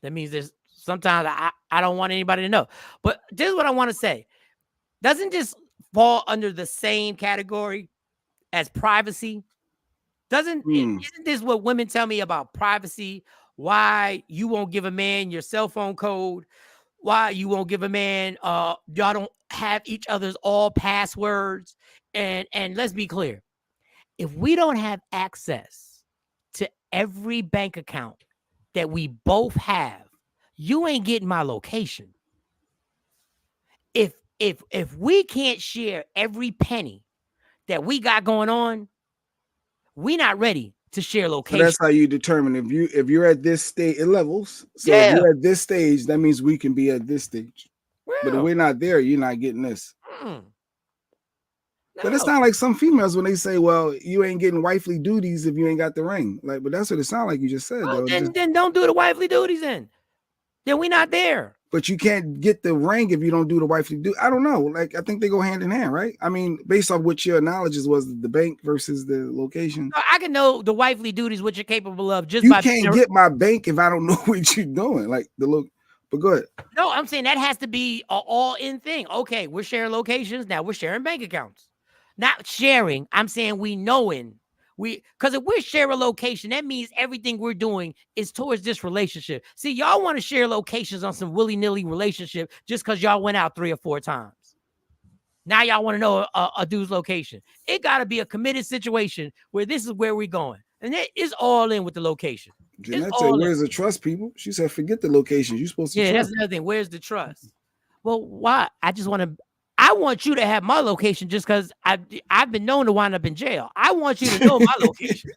that means there's sometimes I don't want anybody to know. But this is what I want to say. Doesn't this fall under the same category as privacy? Isn't this what women tell me about privacy? Why you won't give a man your cell phone code? Why you won't give a man y'all don't have each other's all passwords? And let's be clear. If we don't have access to every bank account that we both have, you ain't getting my location. If we can't share every penny that we got going on, we're not ready to share location. So that's how you determine if you're at this stage. It levels. So if you're at this stage, that means we can be at this stage. But if we're not there, you're not getting this. But it's not like some females when they say, well, you ain't getting wifely duties if you ain't got the ring. Like, but that's what it sounds like you just said, though. Then don't do the wifely duties then. Then we're not there. But you can't get the ring if you don't do the wifely duty. I don't know. Like, I think they go hand in hand, right? I mean, based off what your knowledge was the bank versus the location. I can know the wifely duties, what you're capable of. You can't get my bank if I don't know what you're doing. Like the look. But go ahead. No, I'm saying that has to be an all-in thing. Okay, we're sharing locations. Now we're sharing bank accounts. Not sharing. I'm saying we knowing. Because if we're sharing a location, that means everything we're doing is towards this relationship. See, y'all want to share locations on some willy-nilly relationship just because y'all went out 3 or 4 times. Now y'all want to know a dude's location. It got to be a committed situation where this is where we're going. And it is all in with the location. Jeanette said, "Where's the trust, people?" She said, "Forget the location. You're supposed to trust." That's another thing. Where's the trust? Well, why? I want you to have my location just because I've been known to wind up in jail. I want you to know my location.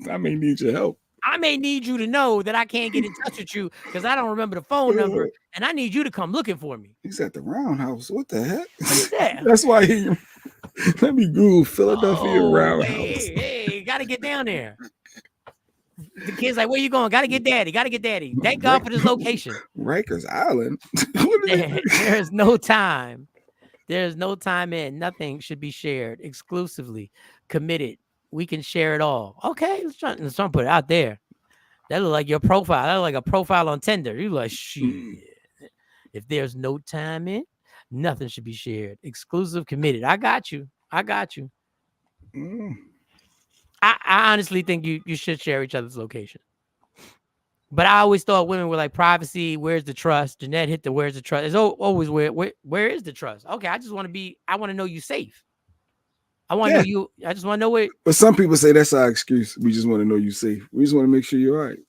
I may need your help. I may need you to know that I can't get in touch with you because I don't remember the phone number, and I need you to come looking for me. He's at the roundhouse. What the heck? What is that? That's why he. Let me Google Philadelphia roundhouse. Hey, gotta get down there. The kid's like, "Where you going? Gotta get daddy. Gotta get daddy." Thank God for this location. Rikers Island. There's no time. There's no time in. Nothing should be shared. Exclusively committed. We can share it all. Okay, let's try to put it out there. That look like your profile. That look like a profile on Tinder. You like shit. If there's no time in, nothing should be shared. Exclusive, committed. I got you. I honestly think you should share each other's location. But I always thought women were like privacy. Where's the trust? Jeanette hit the where's the trust. It's always where is the trust? Okay, I want to know you safe. I want to know you. I just want to know where. But some people say that's our excuse. We just want to know you safe. We just want to make sure you're all right.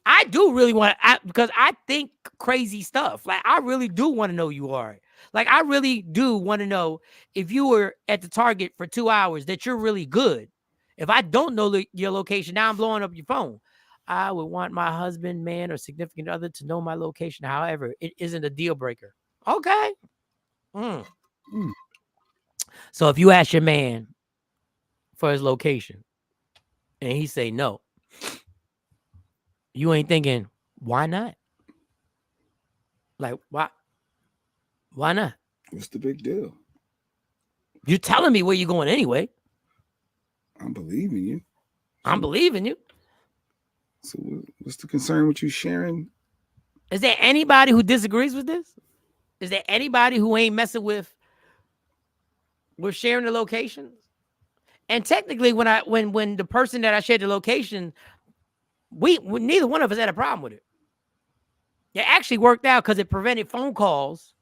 I do really want to, because I think crazy stuff. Like, I really do want to know you are. Like, I really do want to know if you were at the Target for 2 hours that you're really good. If I don't know your location, now I'm blowing up your phone. I would want my husband, man, or significant other to know my location. However, it isn't a deal breaker. Okay. So if you ask your man for his location and he say no, you ain't thinking, why not? Like, why not? What's the big deal? You're telling me where you're going anyway. I'm believing you. I'm believing you. So what's the concern with you sharing? Is there anybody who disagrees with this? Is there anybody who ain't messing with sharing the locations? And technically, when the person that I shared the location, we neither one of us had a problem with it. It actually worked out because it prevented phone calls.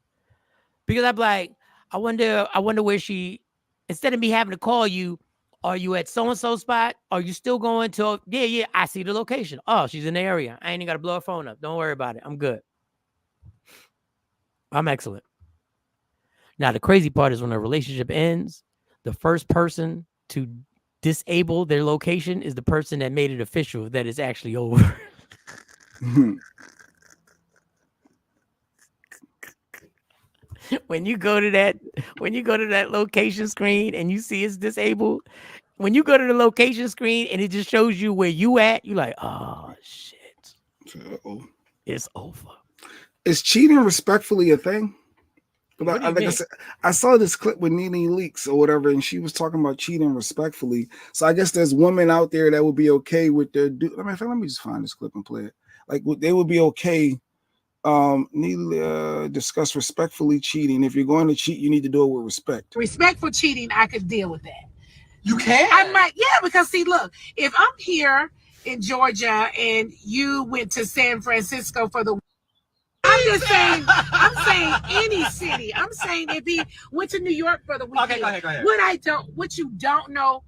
Because I'm like, I wonder where she, instead of me having to call you, are you at so-and-so spot? Are you still going to, yeah, I see the location. Oh, she's in the area. I ain't even got to blow her phone up. Don't worry about it. I'm good. I'm excellent. Now, the crazy part is when a relationship ends, the first person to disable their location is the person that made it official that it's actually over. When you go to that location screen and you see it's disabled, when you go to the location screen and it just shows you where you at, you're like, oh shit. Uh-oh. It's over. Is cheating respectfully a thing? Like I said, I saw this clip with Nene Leakes or whatever, and she was talking about cheating respectfully. So I guess there's women out there that would be okay with their dude. Let me just find this clip and play it. Like they would be okay. Discuss respectfully cheating. If you're going to cheat, you need to do it with respect. Respectful cheating, I could deal with that. You can? I might, because see, look, if I'm here in Georgia and you went to San Francisco for the, I'm saying any city. I'm saying if he went to New York for the weekend. Okay, go ahead. What you don't know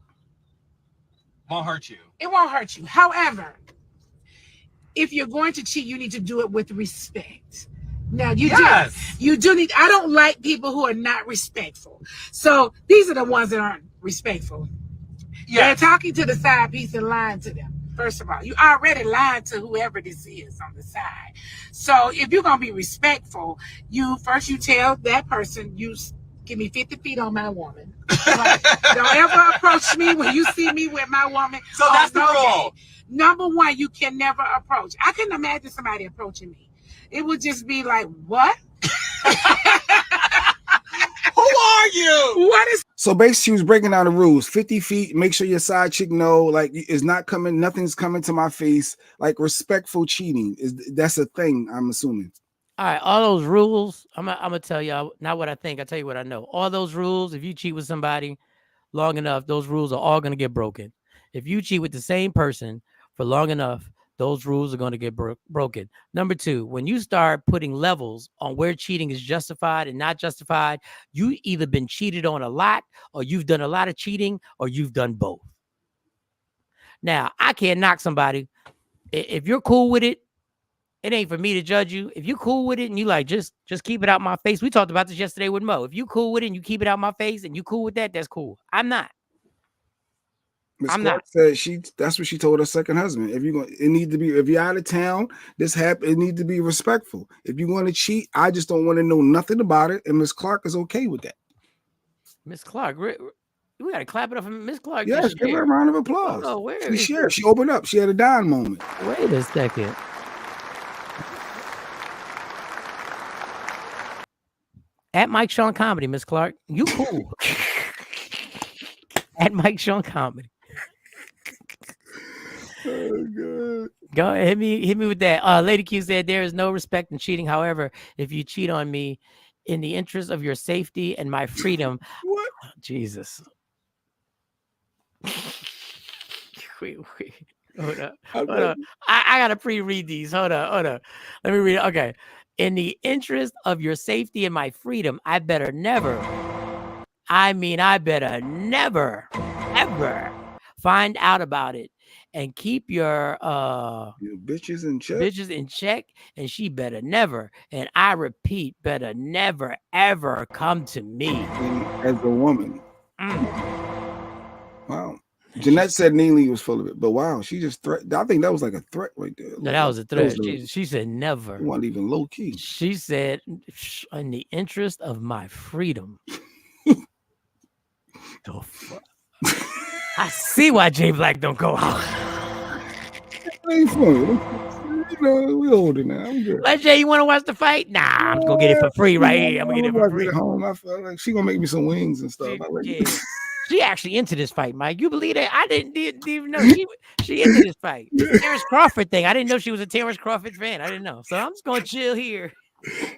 won't hurt you. It won't hurt you. However, if you're going to cheat, you need to do it with respect. Now you do need. I don't like people who are not respectful. So these are the ones that aren't respectful. They're talking to the side piece and lying to them. First of all, you already lied to whoever this is on the side. So if you're gonna be respectful, you tell that person, you give me 50 feet on my woman. Don't ever approach me when you see me with my woman. So that's the rule. Number one, you can never approach. I couldn't imagine somebody approaching me. It would just be like, what? Who are you? What is? So basically, she was breaking down the rules. 50 feet. Make sure your side chick know, like, it's not coming. Nothing's coming to my face. Like, respectful cheating that's a thing. I'm assuming. All right, all those rules. I'm gonna tell y'all not what I think. I tell you what I know. All those rules. If you cheat with somebody long enough, those rules are all gonna get broken. If you cheat with the same person for long enough, those rules are going to get broken. Number two, when you start putting levels on where cheating is justified and not justified, you either been cheated on a lot, or you've done a lot of cheating, or you've done both. Now, I can't knock somebody. If you're cool with it, it ain't for me to judge you. If you cool with it and you like, just keep it out my face. We talked about this yesterday with Mo. If you cool with it and you keep it out my face and you cool with that, that's cool. I'm not. Miss Clark said that's what she told her second husband. If you're going, it need to be, if you're out of town, it need to be respectful. If you want to cheat, I just don't want to know nothing about it. And Miss Clark is okay with that. Miss Clark, we gotta clap it up for Miss Clark. Yes, give her a round of applause. Oh, where she shared. She opened up. She had a dying moment. Wait a second. At Mike Sean Comedy, Miss Clark, you cool. At Mike Sean Comedy. Oh God. Go hit me with that. Lady Q said there is no respect in cheating. However, if you cheat on me in the interest of your safety and my freedom, what? Jesus. Wait. Hold up. I gotta pre-read these. Hold up. Let me read it. Okay. In the interest of your safety and my freedom, I better never, ever find out about it and keep your bitches in check. And she better never, and I repeat, better never ever come to me as a woman. Wow. Jeanette said Neely was full of it, but wow, she just threatened. I think that was like a threat right there. No, that was a threat. She said never. It wasn't even low key. She said, in the interest of my freedom. Oh, fuck. I see why Jay Black don't go out. Ain't funny. You know, we older now. I'm good. Let Jay, you want to watch the fight? Nah, I'm gonna get it for free right here. I'm gonna get it for free. At home, I feel like she gonna make me some wings and stuff. She actually into this fight, Mike. You believe that? I didn't even know she into this fight. This Terrence Crawford thing. I didn't know she was a Terrence Crawford fan. I didn't know. So I'm just gonna chill here.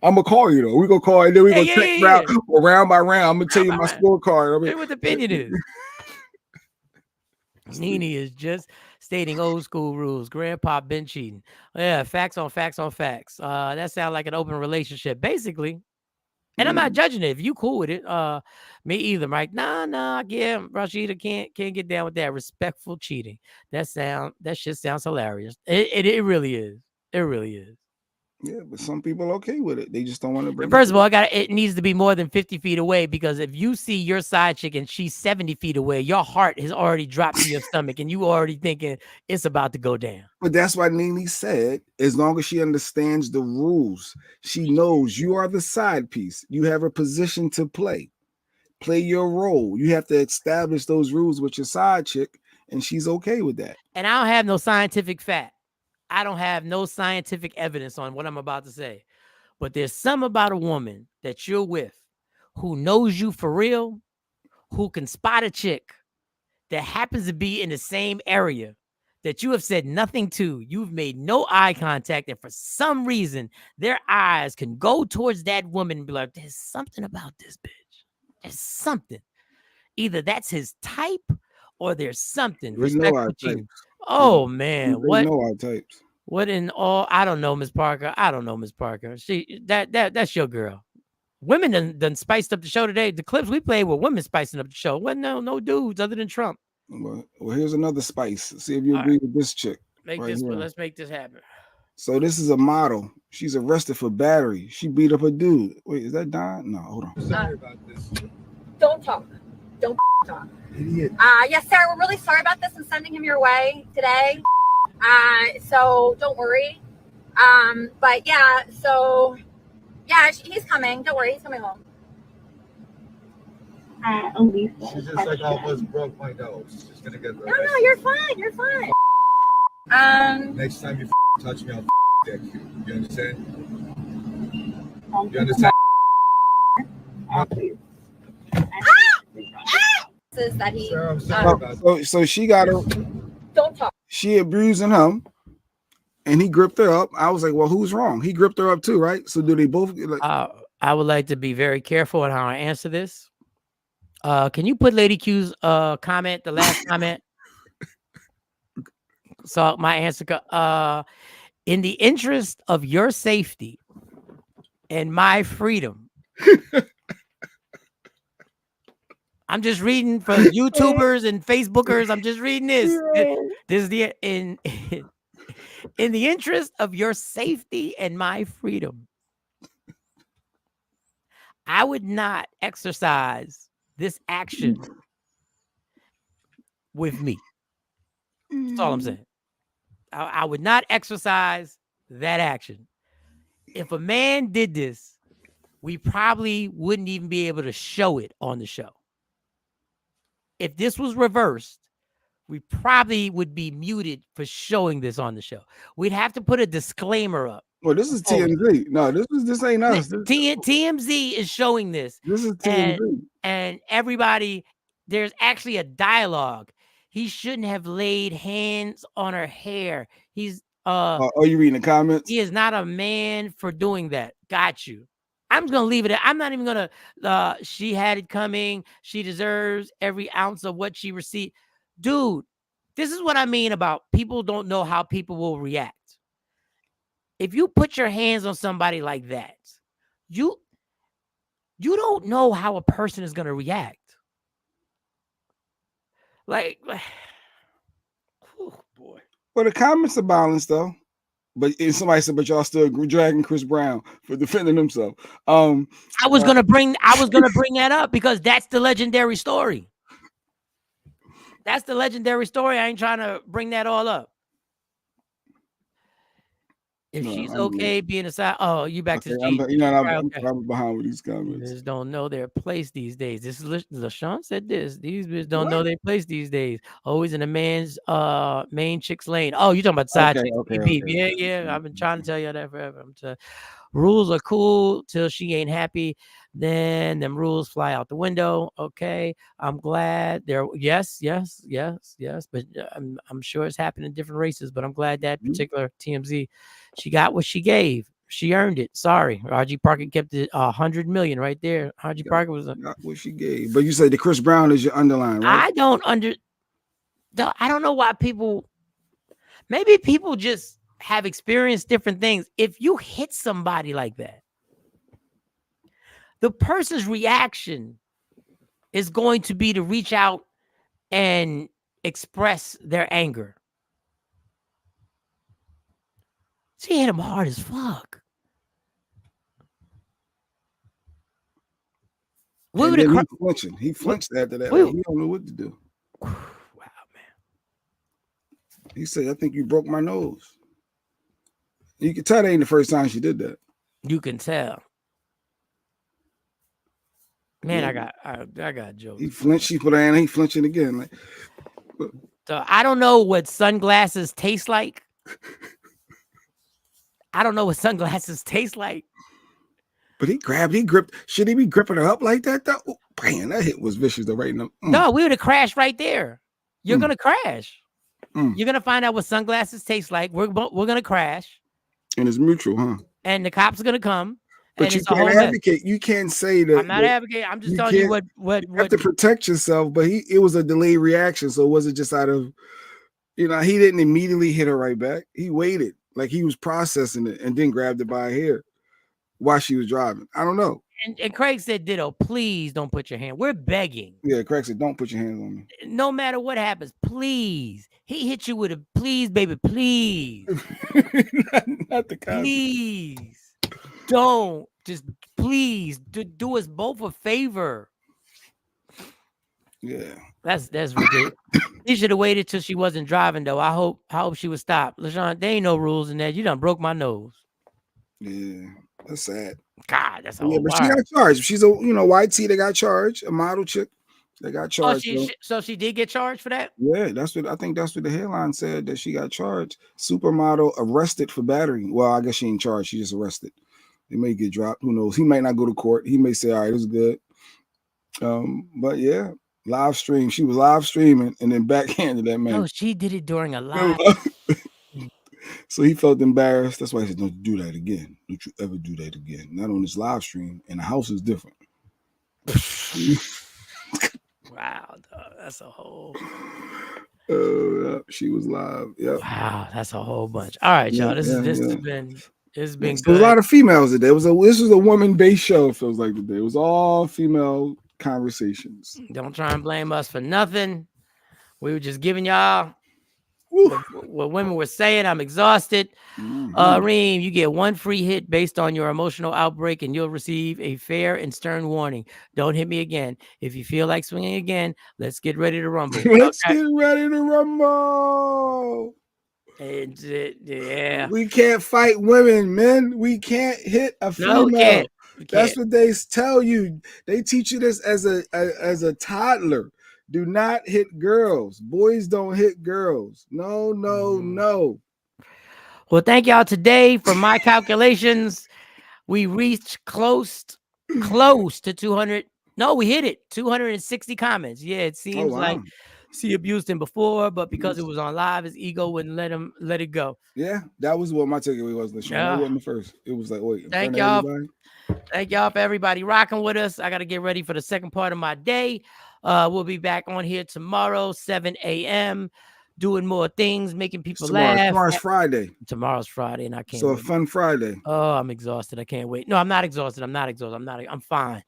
I'm gonna call you though. We're gonna call and then we're gonna check round by round. I'm gonna tell you my scorecard. Tell me what the opinion is. Nene is just stating old school rules. Grandpa been cheating. Yeah, facts on facts on facts. That sounds like an open relationship, basically. And I'm not judging it. If you cool with it, me either, Mike. Nah, yeah, Rashida can't get down with that respectful cheating. That shit sounds hilarious. It really is. It really is. Yeah, but some people are okay with it. They just don't want to bring. First of all, it needs to be more than 50 feet away, because if you see your side chick and she's 70 feet away, your heart has already dropped to your stomach and you already thinking it's about to go down. But that's why Nene said, as long as she understands the rules, she knows you are the side piece. You have a position to play. Play your role. You have to establish those rules with your side chick, and she's okay with that. And I don't have no scientific fact. I don't have no scientific evidence on what I'm about to say. But there's something about a woman that you're with who knows you for real, who can spot a chick that happens to be in the same area that you have said nothing to. You've made no eye contact. And for some reason, their eyes can go towards that woman and be like, there's something about this bitch. There's something. Either that's his type or there's something. We know our types. Oh, man. We know our types. What in all? I don't know, Miss Parker. I don't know, Miss Parker. That's your girl. Women done spiced up the show today. The clips we played were women spicing up the show. Wasn't no dudes other than Trump. Well, here's another spice. See if you agree with this chick. Let's make this happen. So this is a model. She's arrested for battery. She beat up a dude. Wait, is that Don? No, hold on. Sorry about this. Don't talk. Don't talk. Idiot. Yes, sir. We're really sorry about this. I'm sending him your way today. So don't worry. But yeah, so yeah, he's coming. Don't worry, he's coming home. She's just like almost broke my nose. She's just gonna get. No, you're fine. You're fine. Next time you touch me, I'll dick you. You understand? You understand? Says that he. Sir, I'm sorry about that. So she got her. Don't talk. She abusing him, and he gripped her up. I was like, well, who's wrong? He gripped her up too, right? So do they both like? I would like to be very careful on how I answer this. Can you put Lady Q's comment, the last comment? So my answer, in the interest of your safety and my freedom, I'm just reading for YouTubers and Facebookers. I'm just reading this. This is the in the interest of your safety and my freedom. I would not exercise this action with me. That's all I'm saying. I would not exercise that action. If a man did this, we probably wouldn't even be able to show it on the show. If this was reversed, we probably would be muted for showing this on the show. We'd have to put a disclaimer up. Well, this is TMZ. No, this ain't us. TMZ is showing this. This is TMZ. And everybody, there's actually a dialogue. He shouldn't have laid hands on her hair. He's are you reading the comments? He is not a man for doing that. Got you. I'm just gonna leave it at, I'm not even gonna she had it coming. She deserves every ounce of what she received. Dude, this is what I mean about people don't know how people will react. If you put your hands on somebody like that, you don't know how a person is gonna react. Like oh boy. Well, the comments are balanced though. But somebody said, but y'all still dragging Chris Brown for defending himself. I was gonna bring that up because that's the legendary story. That's the legendary story. I ain't trying to bring that all up. If she's okay being aside, oh, you back to I'm probably behind with these comments. Just don't know their place these days. This is LaShawn said this. These bitches don't know their place these days. Always in a man's main chick's lane. Oh, you talking about side chicks? Okay. Yeah. I've been trying to tell you that forever. Rules are cool till she ain't happy. Then them rules fly out the window. Okay, I'm glad there. Yes. But I'm sure it's happened in different races. But I'm glad that particular TMZ, she got what she gave. She earned it. Sorry, R.G. Parker kept it 100 million right there. R.G. Parker was not what she gave. But you said the Chris Brown is your underline, right? I don't know why people. Maybe people just have experienced different things. If you hit somebody like that, the person's reaction is going to be to reach out and express their anger. She hit him hard as fuck. He flinched after that. Like, he don't know what to do. Wow, man. He said, I think you broke my nose. You can tell that ain't the first time she did that. You can tell. Man, I got a joke. He flinched, she put her hand, he flinching again. Like, so I don't know what sunglasses taste like. I don't know what sunglasses taste like. But he gripped. Should he be gripping her up like that though? Oh, man, that hit was vicious though, right now. No, we would have crashed right there. You're gonna crash. You're gonna find out what sunglasses taste like. We're gonna crash. And it's mutual, huh? And the cops are gonna come. But you can't advocate. You can't say that. I'm not advocating. I'm just telling you what you have to protect yourself. But it was a delayed reaction, so it wasn't just out of, he didn't immediately hit her right back. He waited, like he was processing it, and then grabbed her by her hair while she was driving. I don't know. And Craig said, "Ditto, please don't put your hand." We're begging. Yeah, Craig said, "Don't put your hands on me." No matter what happens, please. He hit you with a please, baby, please. not the kind. Please. Don't just please do us both a favor. Yeah, that's ridiculous. He should have waited till she wasn't driving though. I hope she would stop. LaShawn, there ain't no rules in that. You done broke my nose. Yeah, that's sad. God, that's a but she got charged. She's a YT. They got charged. A model chick. They got charged. So she did get charged for that? Yeah, that's what the headline said, that she got charged. Supermodel arrested for battery. Well, I guess she ain't charged. She just arrested. It may get dropped. Who knows? He might not go to court. He may say, all right, this is good. But yeah, live stream. She was live streaming and then backhanded that man. No, she did it during a live. So he felt embarrassed. That's why he said, don't do that again. Don't you ever do that again. Not on this live stream. And the house is different. Wow, dog, that's a whole. She was live. Yeah. Wow, that's a whole bunch. All right, y'all. This has been good. There was a lot of females today. This was a woman-based show. It feels like today. It was all female conversations. Don't try and blame us for nothing. We were just giving y'all what women were saying. I'm exhausted. Reem, you get 1 free hit based on your emotional outbreak, and you'll receive a fair and stern warning. Don't hit me again. If you feel like swinging again, let's get ready to rumble. Let's get ready to rumble. Yeah. We can't fight women, men. We can't hit a female. No, we can't. That's what they tell you. They teach you this as a toddler. Do not hit girls. Boys don't hit girls. No, no, no. Well, thank y'all. Today, from my calculations, we reached close to 200. No, we hit it. 260 comments. Yeah, it seems like he abused him before, but because it was on live, his ego wouldn't let it go. Yeah, that was what my takeaway was. That wasn't the first. It was like, wait, thank y'all. Thank y'all for everybody rocking with us. I got to get ready for the second part of my day. We'll be back on here tomorrow, 7 a.m., doing more things, making people laugh. Tomorrow's Friday. Tomorrow's Friday, and I can't. So wait. A fun Friday. Oh, I'm exhausted. I can't wait. No, I'm not exhausted. I'm fine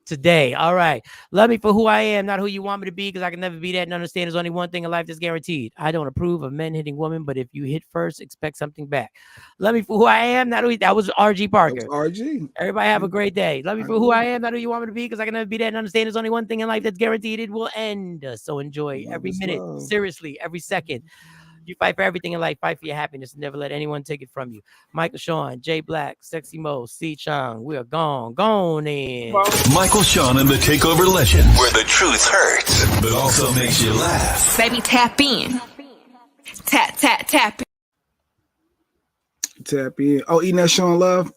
today. All right. Love me for who I am, not who you want me to be, because I can never be that and understand there's only one thing in life that's guaranteed. I don't approve of men hitting women, but if you hit first, expect something back. Love me for who I am, not who. That was R.G. Parker. That was R.G. Everybody have a great day. Love me for who I am, not who you want me to be, because I can never be that and understand there's only one thing in life that's guaranteed. It will end. So enjoy every minute. Seriously, every second. You fight for everything in life. Fight for your happiness. Never let anyone take it from you. Michael Sean, Jay Black, Sexy Mo, C Chung. We are gone in. Michael Sean and the Takeover Legends, where the truth hurts, but also makes you laugh. Baby, tap in. Tap in. Tap in. Oh, eating that Sean Love.